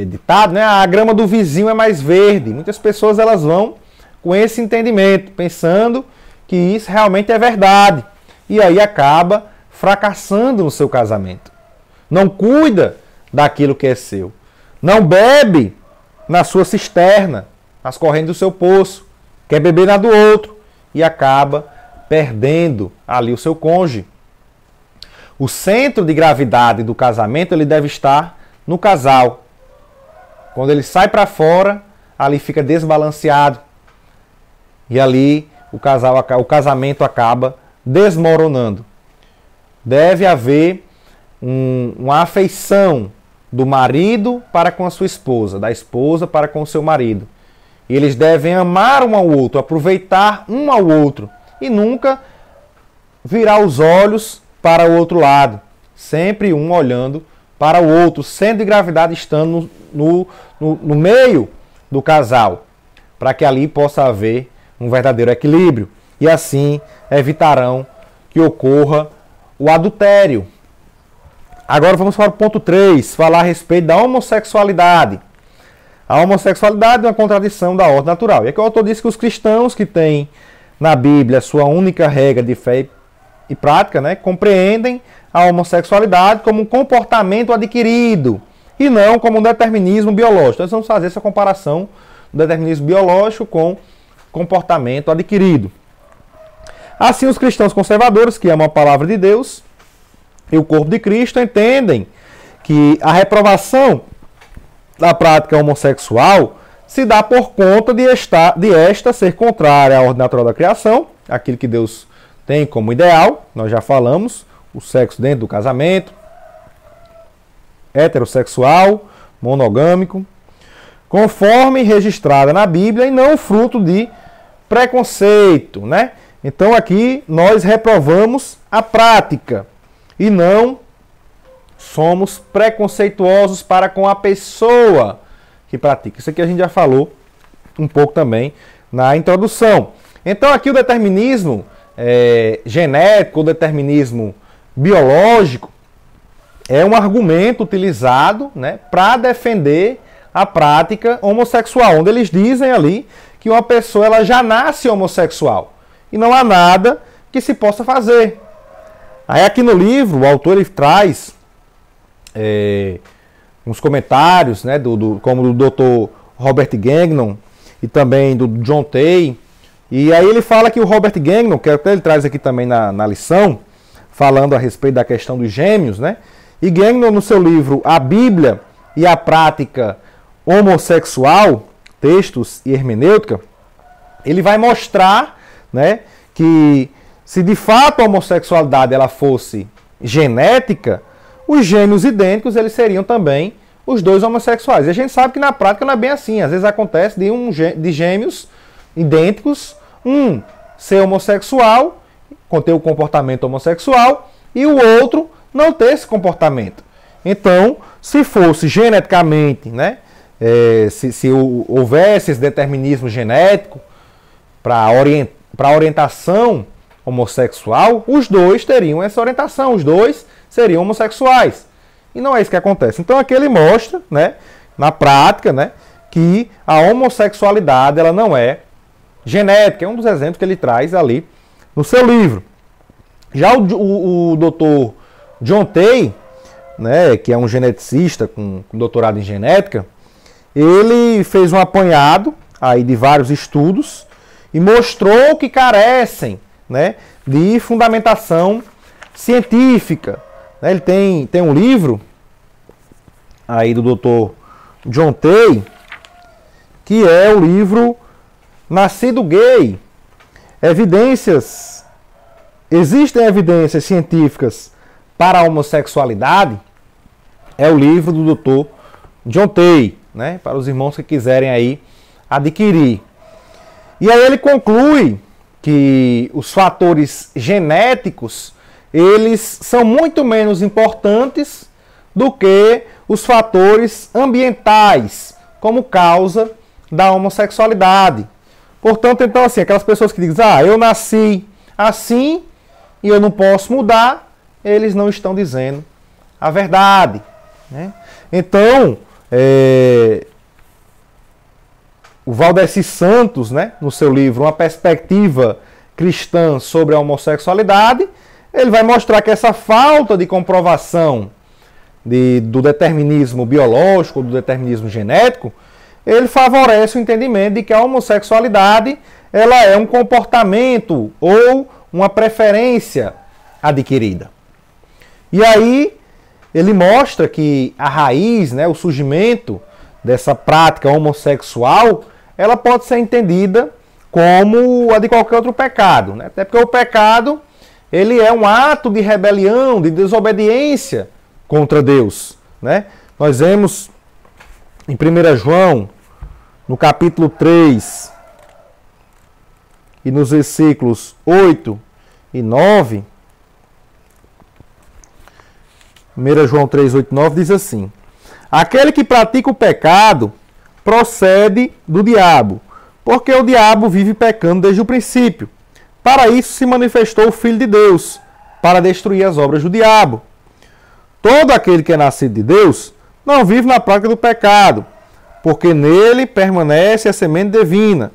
[SPEAKER 1] ditado, né? A grama do vizinho é mais verde. Muitas pessoas elas vão com esse entendimento, pensando que isso realmente é verdade. E aí acaba fracassando no seu casamento. Não cuida daquilo que é seu. Não bebe na sua cisterna, nas correntes do seu poço. Quer beber na do outro e acaba perdendo ali o seu cônjuge. O centro de gravidade do casamento ele deve estar no casal. Quando ele sai para fora, ali fica desbalanceado. E ali o casamento acaba desmoronando. Deve haver uma afeição do marido para com a sua esposa, da esposa para com o seu marido. E eles devem amar um ao outro, aproveitar um ao outro e nunca virar os olhos para o outro lado. Sempre um olhando para o outro, centro de gravidade estando no meio do casal, para que ali possa haver um verdadeiro equilíbrio. E assim evitarão que ocorra o adultério. Agora vamos para o ponto 3, falar a respeito da homossexualidade. A homossexualidade é uma contradição da ordem natural. E aqui o autor diz que os cristãos que têm na Bíblia sua única regra de fé e prática, né, compreendem a homossexualidade como um comportamento adquirido e não como um determinismo biológico. Nós vamos fazer essa comparação do determinismo biológico com comportamento adquirido. Assim, os cristãos conservadores que amam a palavra de Deus e o corpo de Cristo entendem que a reprovação da prática homossexual se dá por conta de esta ser contrária à ordem natural da criação, aquilo que Deus tem como ideal. Nós já falamos, o sexo dentro do casamento, heterossexual, monogâmico, conforme registrada na Bíblia e não fruto de preconceito, né? Então aqui nós reprovamos a prática e não somos preconceituosos para com a pessoa que pratica. Isso aqui a gente já falou um pouco também na introdução. Então aqui o determinismo genético, o determinismo biológico é um argumento utilizado, né, para defender a prática homossexual, onde eles dizem ali que uma pessoa ela já nasce homossexual e não há nada que se possa fazer. Aí aqui no livro o autor ele traz uns comentários, né, como do Dr. Robert Gagnon e também do John Tay. E aí ele fala que o Robert Gagnon, que até ele traz aqui também na lição, falando a respeito da questão dos gêmeos, né? E Gagnon, no seu livro A Bíblia e a Prática Homossexual, Textos e Hermenêutica, ele vai mostrar, né, que se de fato a homossexualidade ela fosse genética, os gêmeos idênticos eles seriam também os dois homossexuais. E a gente sabe que na prática não é bem assim. Às vezes acontece de gêmeos idênticos, um ser homossexual, ter o comportamento homossexual, e o outro não ter esse comportamento. Então, se fosse geneticamente, né, se houvesse esse determinismo genético para orientação homossexual, os dois teriam essa orientação, os dois seriam homossexuais. E não é isso que acontece. Então aqui ele mostra, né, na prática, né, que a homossexualidade ela não é genética. É um dos exemplos que ele traz ali no seu livro. Já o Dr. John Tay, né, que é um geneticista com doutorado em genética, ele fez um apanhado aí de vários estudos e mostrou que carecem, né, de fundamentação científica. Ele tem um livro aí do Dr. John Tay, que é o livro Nascido Gay. Existem evidências científicas para a homossexualidade? É o livro do Dr. John Tay, né, para os irmãos que quiserem aí adquirir. E aí ele conclui que os fatores genéticos eles são muito menos importantes do que os fatores ambientais como causa da homossexualidade. Portanto, então assim, aquelas pessoas que dizem, eu nasci assim e eu não posso mudar, eles não estão dizendo a verdade, né? Então, o Valdeci Santos, né, no seu livro Uma Perspectiva Cristã sobre a Homossexualidade, ele vai mostrar que essa falta de comprovação do determinismo biológico, do determinismo genético, ele favorece o entendimento de que a homossexualidade ela é um comportamento ou uma preferência adquirida. E aí ele mostra que a raiz, né, o surgimento dessa prática homossexual, ela pode ser entendida como a de qualquer outro pecado, né? Até porque o pecado ele é um ato de rebelião, de desobediência contra Deus, né? Nós vemos em 1 João, no capítulo 3 e e nos versículos 8 e 9, 1 João 3, 8 e 9 diz assim: aquele que pratica o pecado procede do diabo, porque o diabo vive pecando desde o princípio. Para isso se manifestou o Filho de Deus, para destruir as obras do diabo. Todo aquele que é nascido de Deus não vive na prática do pecado, porque nele permanece a semente divina.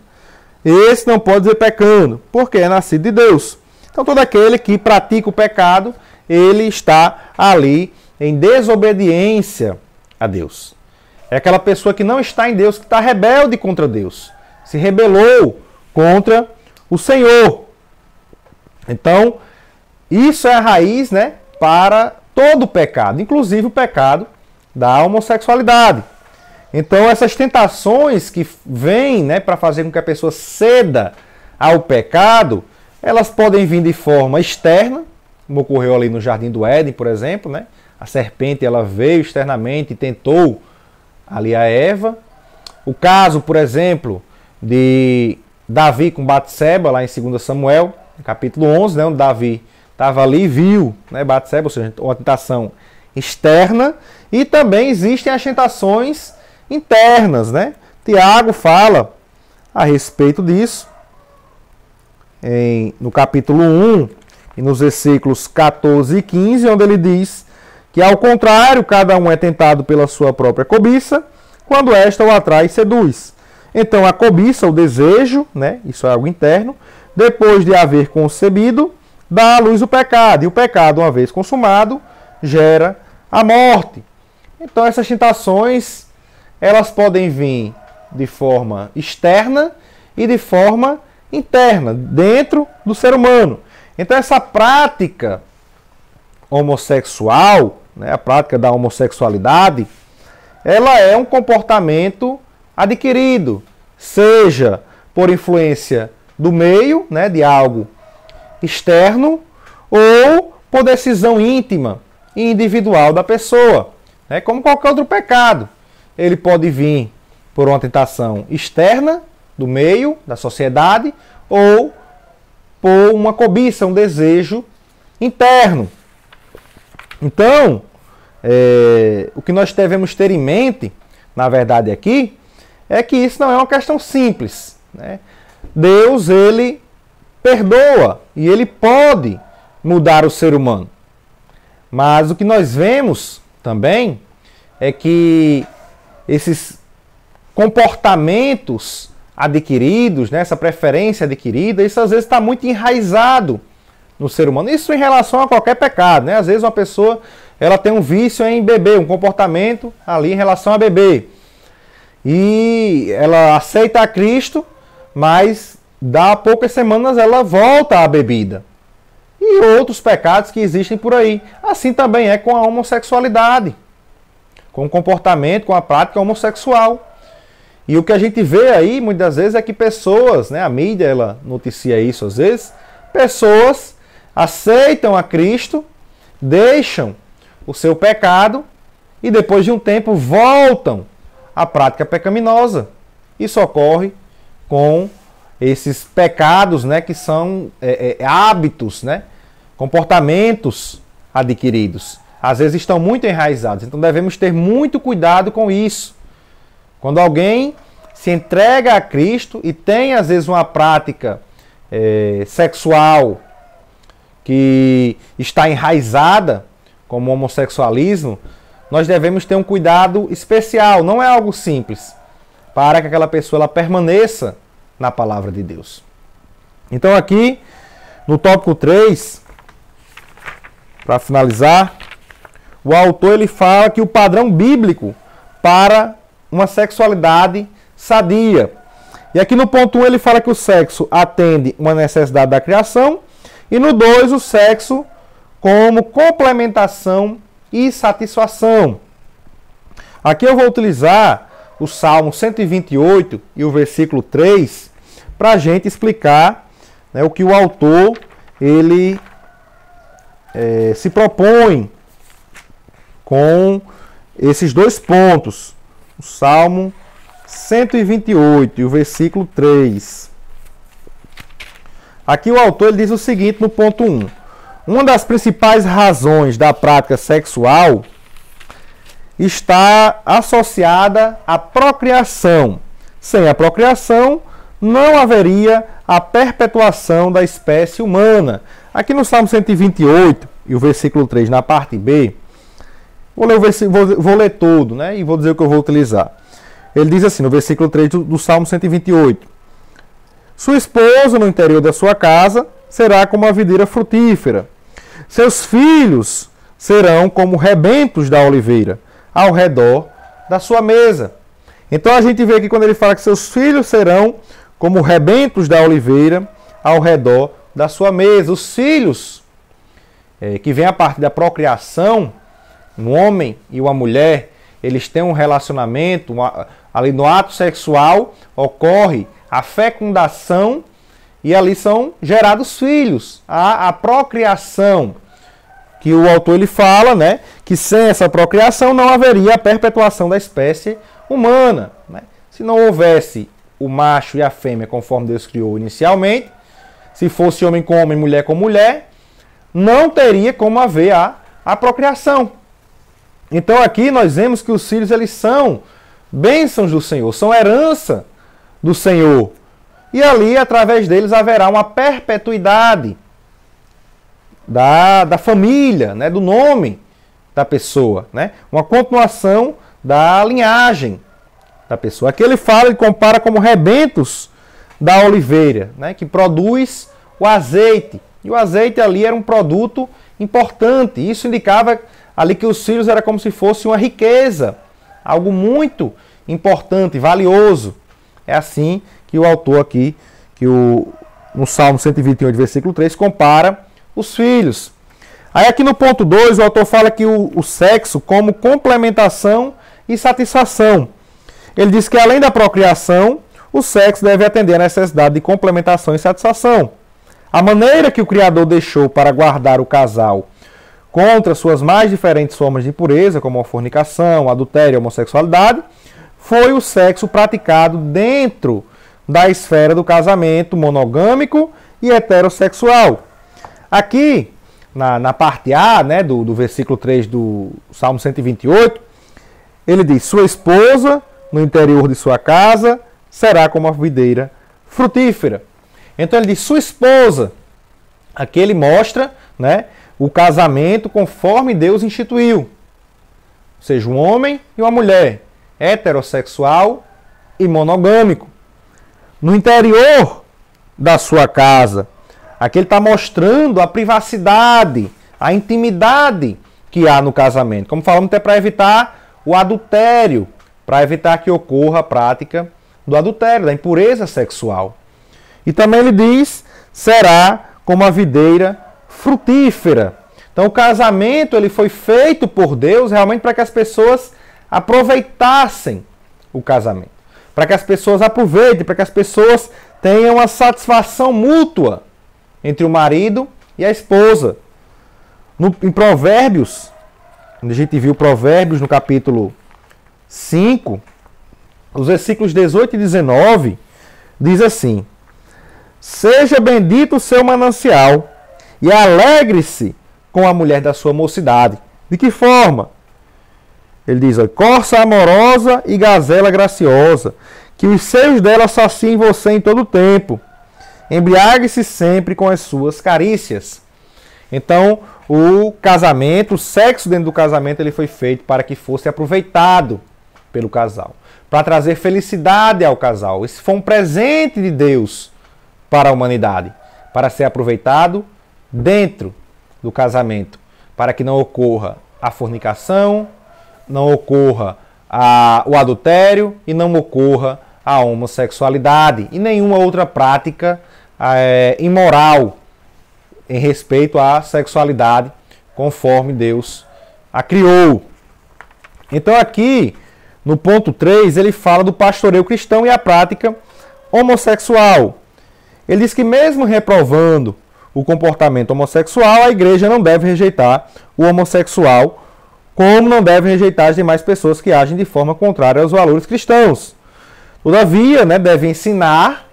[SPEAKER 1] Esse não pode viver pecando, porque é nascido de Deus. Então todo aquele que pratica o pecado, ele está ali em desobediência a Deus. É aquela pessoa que não está em Deus, que está rebelde contra Deus. Se rebelou contra o Senhor. Então, isso é a raiz, né, para todo o pecado, inclusive o pecado da homossexualidade. Então, essas tentações que vêm, né, para fazer com que a pessoa ceda ao pecado, elas podem vir de forma externa, como ocorreu ali no Jardim do Éden, por exemplo, né? A serpente ela veio externamente e tentou ali a Eva. O caso, por exemplo, de Davi com Batseba, lá em 2 Samuel, capítulo 11, né, onde Davi estava ali e viu, né, Batseba, ou seja, uma tentação externa, e também existem as tentações internas, né? Tiago fala a respeito disso no capítulo 1 e nos versículos 14 e 15, onde ele diz que, ao contrário, cada um é tentado pela sua própria cobiça, quando esta o atrai e seduz. Então, a cobiça, o desejo, né? Isso é algo interno, depois de haver concebido, dá à luz o pecado, e o pecado, uma vez consumado, gera a morte. Então, essas tentações, elas podem vir de forma externa e de forma interna, dentro do ser humano. Então, essa prática homossexual, né, a prática da homossexualidade, ela é um comportamento adquirido, seja por influência do meio, né, de algo externo, ou por decisão íntima e individual da pessoa. É como qualquer outro pecado. Ele pode vir por uma tentação externa, do meio, da sociedade, ou por uma cobiça, um desejo interno. Então, o que nós devemos ter em mente, na verdade aqui, é que isso não é uma questão simples, né? Deus, ele perdoa e ele pode mudar o ser humano. Mas o que nós vemos também é que esses comportamentos adquiridos, né, essa preferência adquirida, isso às vezes está muito enraizado no ser humano. Isso em relação a qualquer pecado, né? Às vezes uma pessoa ela tem um vício em beber, um comportamento ali em relação a beber. E ela aceita a Cristo, mas dá poucas semanas ela volta à bebida. E outros pecados que existem por aí. Assim também é com a homossexualidade, com o comportamento, com a prática homossexual. E o que a gente vê aí, muitas vezes, é que pessoas, né, a mídia ela noticia isso às vezes, pessoas aceitam a Cristo, deixam o seu pecado e depois de um tempo voltam à prática pecaminosa. Isso ocorre com esses pecados, né, que são hábitos, né, comportamentos adquiridos. Às vezes estão muito enraizados. Então devemos ter muito cuidado com isso. Quando alguém se entrega a Cristo e tem, às vezes, uma prática sexual que está enraizada, como o homossexualismo, nós devemos ter um cuidado especial. Não é algo simples, para que aquela pessoa ela permaneça na palavra de Deus. Então aqui, no tópico 3, para finalizar, o autor ele fala que o padrão bíblico para uma sexualidade sadia. E aqui no ponto 1 ele fala que o sexo atende uma necessidade da criação, e no 2 o sexo como complementação e satisfação. Aqui eu vou utilizar o Salmo 128 e o versículo 3 para a gente explicar, né, o que o autor ele se propõe com esses dois pontos. O Salmo 128 e o versículo 3. Aqui o autor ele diz o seguinte no ponto 1. Uma das principais razões da prática sexual está associada à procriação. Sem a procriação, não haveria a perpetuação da espécie humana. Aqui no Salmo 128, e o versículo 3, na parte B, vou ler todo, né? E vou dizer o que eu vou utilizar. Ele diz assim, no versículo 3 do Salmo 128. Sua esposa no interior da sua casa será como a videira frutífera. Seus filhos serão como rebentos da oliveira, ao redor da sua mesa. Então a gente vê aqui quando ele fala que seus filhos serão como rebentos da oliveira, ao redor da sua mesa. Os filhos, que vem a partir da procriação, um homem e uma mulher, eles têm um relacionamento, ali no ato sexual ocorre a fecundação e ali são gerados filhos. A procriação, que o autor ele fala, né, que sem essa procriação não haveria a perpetuação da espécie humana. Né? Se não houvesse o macho e a fêmea conforme Deus criou inicialmente, se fosse homem com homem, mulher com mulher, não teria como haver a procriação. Então aqui nós vemos que os filhos eles são bênçãos do Senhor, são herança do Senhor. E ali, através deles, haverá uma perpetuidade da família, né, do nome da pessoa, né, uma continuação da linhagem da pessoa. Aqui ele fala e compara como rebentos da oliveira, né, que produz o azeite. E o azeite ali era um produto importante. Isso indicava ali que os filhos era como se fosse uma riqueza, algo muito importante, valioso. É assim que o autor aqui, no Salmo 128, versículo 3, compara os filhos. Aí aqui no ponto 2, o autor fala que o sexo como complementação e satisfação. Ele diz que além da procriação, o sexo deve atender à necessidade de complementação e satisfação. A maneira que o Criador deixou para guardar o casal contra suas mais diferentes formas de impureza, como a fornicação, adultério e a homossexualidade, foi o sexo praticado dentro da esfera do casamento monogâmico e heterossexual. Aqui, na parte A, né, do versículo 3 do Salmo 128, ele diz, sua esposa, no interior de sua casa, será como a videira frutífera. Então ele diz, sua esposa. Aqui ele mostra, né, o casamento conforme Deus instituiu. Ou seja, um homem e uma mulher, heterossexual e monogâmico. No interior da sua casa. Aqui ele está mostrando a privacidade, a intimidade que há no casamento. Como falamos, até para evitar o adultério, para evitar que ocorra a prática do adultério, da impureza sexual. E também ele diz, será como a videira frutífera. Então o casamento ele foi feito por Deus realmente para que as pessoas aproveitassem o casamento. Para que as pessoas aproveitem, para que as pessoas tenham uma satisfação mútua entre o marido e a esposa. Em Provérbios, onde a gente viu Provérbios no capítulo 5, os versículos 18 e 19, diz assim, seja bendito o seu manancial e alegre-se com a mulher da sua mocidade. De que forma? Ele diz, corça amorosa e gazela graciosa, que os seios dela saciem você em todo o tempo. Embriague-se sempre com as suas carícias. Então, o casamento, o sexo dentro do casamento, ele foi feito para que fosse aproveitado pelo casal, para trazer felicidade ao casal. Esse foi um presente de Deus para a humanidade, para ser aproveitado dentro do casamento, para que não ocorra a fornicação, não ocorra o adultério e não ocorra a homossexualidade e nenhuma outra prática imoral em respeito à sexualidade, conforme Deus a criou. Então aqui, no ponto 3, ele fala do pastoreio cristão e a prática homossexual. Ele diz que mesmo reprovando o comportamento homossexual, a igreja não deve rejeitar o homossexual, como não deve rejeitar as demais pessoas que agem de forma contrária aos valores cristãos. Todavia, deve ensinar,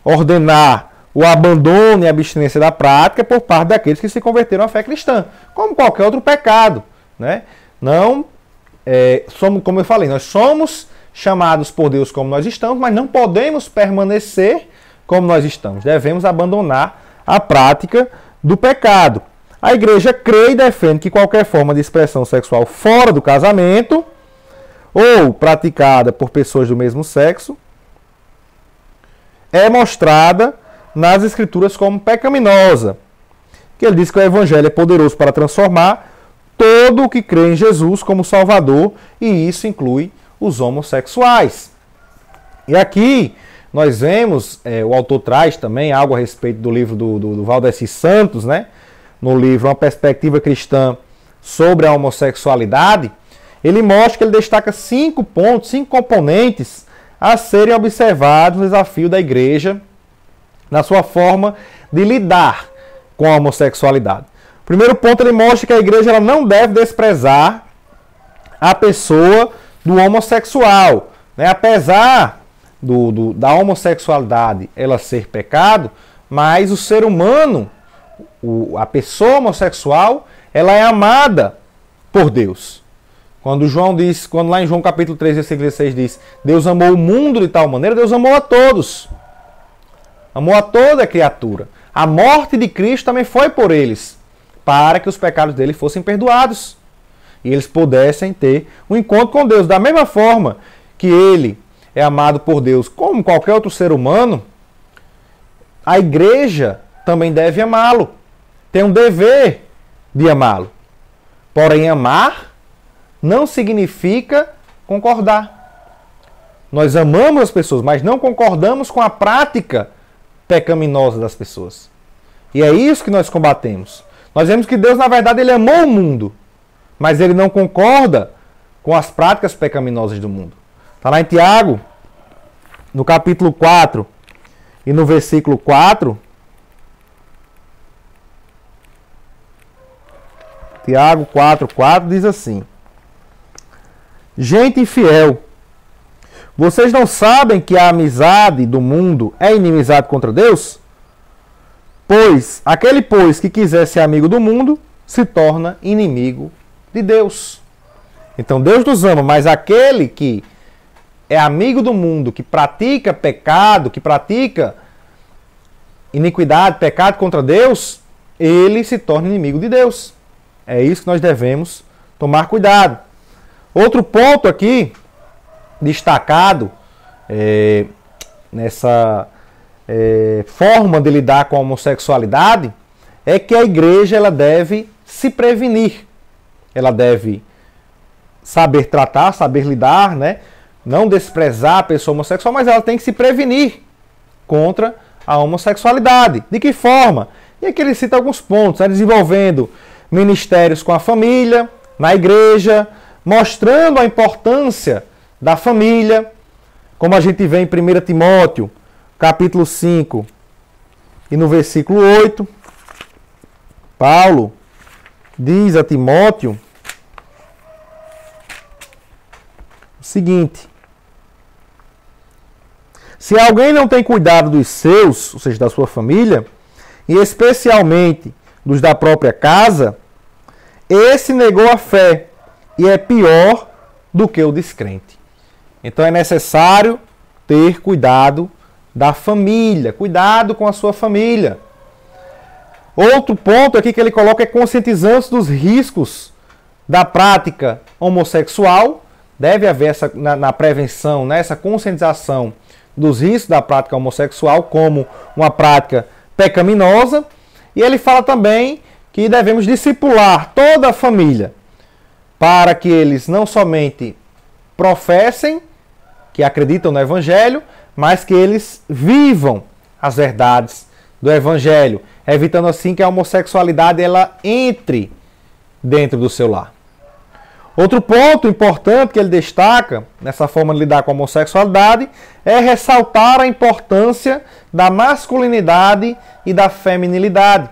[SPEAKER 1] ordenar o abandono e a abstinência da prática por parte daqueles que se converteram à fé cristã, como qualquer outro pecado, né? Não somos, como eu falei, nós somos chamados por Deus como nós estamos, mas não podemos permanecer como nós estamos. Devemos abandonar a prática do pecado. A igreja crê e defende que qualquer forma de expressão sexual fora do casamento ou praticada por pessoas do mesmo sexo é mostrada nas Escrituras como pecaminosa. Que ele diz que o Evangelho é poderoso para transformar todo o que crê em Jesus como Salvador, e isso inclui os homossexuais. E aqui nós vemos, o autor traz também algo a respeito do livro do Valdeci Santos, né? No livro Uma Perspectiva Cristã sobre a Homossexualidade. Ele mostra que ele destaca 5 pontos, 5 componentes a serem observados no desafio da igreja na sua forma de lidar com a homossexualidade. O primeiro ponto, ele mostra que a igreja ela não deve desprezar a pessoa do homossexual, né? Apesar da homossexualidade ela ser pecado, mas o ser humano, a pessoa homossexual, ela é amada por Deus. Quando lá em João capítulo 3, versículo 16 diz: Deus amou o mundo de tal maneira, Deus amou a todos. Amou a toda a criatura. A morte de Cristo também foi por eles, para que os pecados deles fossem perdoados e eles pudessem ter um encontro com Deus. Da mesma forma que ele é amado por Deus como qualquer outro ser humano, a igreja também deve amá-lo. Tem um dever de amá-lo. Porém, amar não significa concordar. Nós amamos as pessoas, mas não concordamos com a prática pecaminosa das pessoas. E é isso que nós combatemos. Nós vemos que Deus, na verdade, ele amou o mundo, mas ele não concorda com as práticas pecaminosas do mundo. Está lá em Tiago, no capítulo 4 e no versículo 4. Tiago 4:4 diz assim: gente infiel, vocês não sabem que a amizade do mundo é inimizade contra Deus? Pois aquele que quiser ser amigo do mundo se torna inimigo de Deus. Então Deus nos ama, mas aquele que é amigo do mundo, que pratica pecado, que pratica iniquidade, pecado contra Deus, ele se torna inimigo de Deus. É isso que nós devemos tomar cuidado. Outro ponto aqui, destacado nessa forma de lidar com a homossexualidade, é que a igreja ela deve se prevenir. Ela deve saber tratar, saber lidar, né? Não desprezar a pessoa homossexual, mas ela tem que se prevenir contra a homossexualidade. De que forma? E aqui ele cita alguns pontos, né? Desenvolvendo ministérios com a família, na igreja, mostrando a importância da família, como a gente vê em 1 Timóteo, capítulo 5, e no versículo 8, Paulo diz a Timóteo o seguinte: se alguém não tem cuidado dos seus, ou seja, da sua família, e especialmente dos da própria casa, esse negou a fé e é pior do que o descrente. Então é necessário ter cuidado da família, cuidado com a sua família. Outro ponto aqui que ele coloca é conscientizando dos riscos da prática homossexual. Deve haver na prevenção, né, essa conscientização dos riscos da prática homossexual como uma prática pecaminosa. E ele fala também que devemos discipular toda a família para que eles não somente professem que acreditam no Evangelho, mas que eles vivam as verdades do Evangelho, evitando assim que a homossexualidade ela entre dentro do seu lar. Outro ponto importante que ele destaca nessa forma de lidar com a homossexualidade é ressaltar a importância da masculinidade e da feminilidade.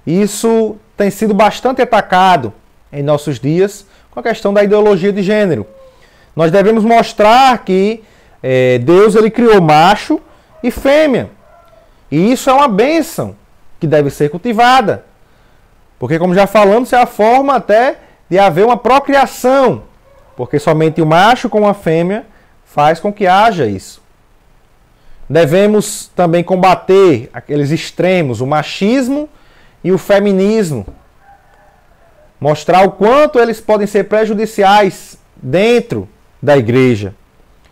[SPEAKER 1] Isso tem sido bastante atacado em nossos dias com a questão da ideologia de gênero. Nós devemos mostrar que Deus ele criou macho e fêmea. E isso é uma bênção que deve ser cultivada. Porque, como já falamos, é a forma até de haver uma procriação. Porque somente o macho com a fêmea faz com que haja isso. Devemos também combater aqueles extremos, o machismo e o feminismo. Mostrar o quanto eles podem ser prejudiciais dentro da igreja.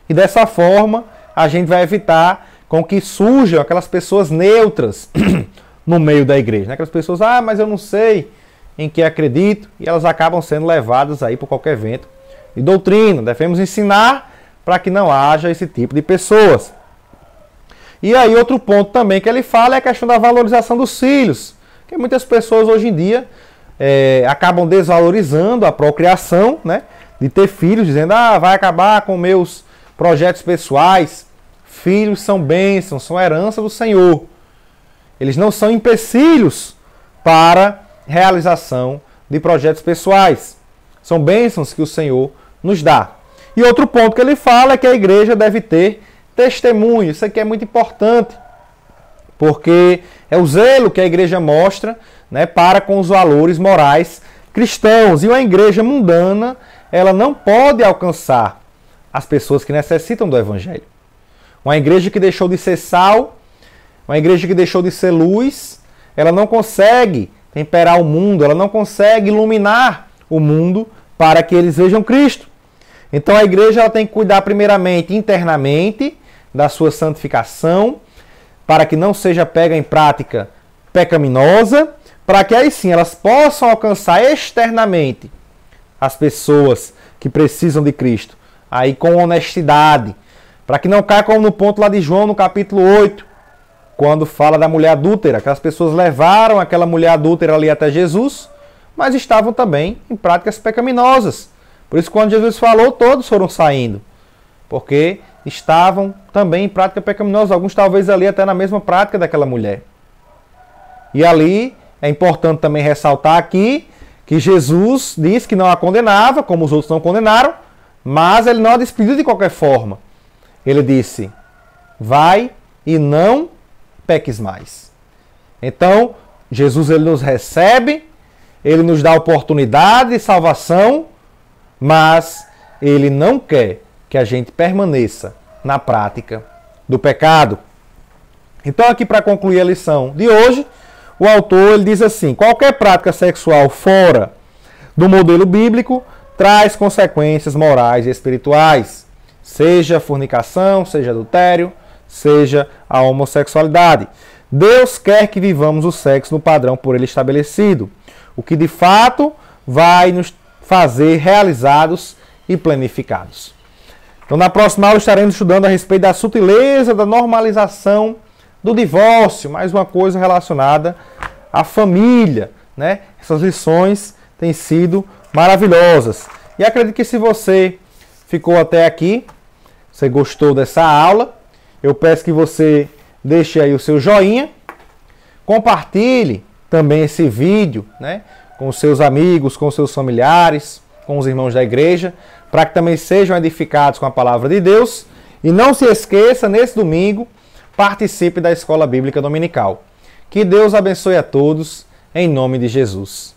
[SPEAKER 1] E dessa forma, a gente vai evitar com que surjam aquelas pessoas neutras no meio da igreja. Né? Aquelas pessoas, mas eu não sei em que acredito, e elas acabam sendo levadas aí por qualquer vento de doutrina. Devemos ensinar para que não haja esse tipo de pessoas. E aí outro ponto também que ele fala é a questão da valorização dos filhos. Que muitas pessoas hoje em dia acabam desvalorizando a procriação, né? De ter filhos, dizendo, vai acabar com meus projetos pessoais. Filhos são bênçãos, são herança do Senhor. Eles não são empecilhos para realização de projetos pessoais. São bênçãos que o Senhor nos dá. E outro ponto que ele fala é que a igreja deve ter testemunho. Isso aqui é muito importante, porque é o zelo que a igreja mostra, né, para com os valores morais cristãos. E uma igreja mundana, ela não pode alcançar as pessoas que necessitam do evangelho. Uma igreja que deixou de ser sal, uma igreja que deixou de ser luz, ela não consegue temperar o mundo, ela não consegue iluminar o mundo para que eles vejam Cristo. Então a igreja ela tem que cuidar primeiramente internamente da sua santificação, para que não seja pega em prática pecaminosa, para que aí sim elas possam alcançar externamente as pessoas que precisam de Cristo, aí com honestidade, para que não caia como no ponto lá de João, no capítulo 8, quando fala da mulher adúltera, que as pessoas levaram aquela mulher adúltera ali até Jesus, mas estavam também em práticas pecaminosas. Por isso, quando Jesus falou, todos foram saindo, porque estavam também em prática pecaminosa, alguns talvez ali até na mesma prática daquela mulher. E ali é importante também ressaltar aqui que Jesus disse que não a condenava, como os outros não condenaram, mas ele não a despediu de qualquer forma. Ele disse, vai e não peques mais. Então, Jesus ele nos recebe, ele nos dá oportunidade de salvação, mas ele não quer que a gente permaneça na prática do pecado. Então, aqui para concluir a lição de hoje, o autor ele diz assim, qualquer prática sexual fora do modelo bíblico traz consequências morais e espirituais, seja fornicação, seja adultério, seja a homossexualidade. Deus quer que vivamos o sexo no padrão por ele estabelecido, o que de fato vai nos fazer realizados e planificados. Então, na próxima aula estaremos estudando a respeito da sutileza da normalização do divórcio, mais uma coisa relacionada à família, né? Essas lições têm sido maravilhosas. E acredito que se você ficou até aqui, você gostou dessa aula, eu peço que você deixe aí o seu joinha, compartilhe também esse vídeo, né, com os seus amigos, com os seus familiares, com os irmãos da igreja, para que também sejam edificados com a palavra de Deus. E não se esqueça, nesse domingo, participe da Escola Bíblica Dominical. Que Deus abençoe a todos, em nome de Jesus.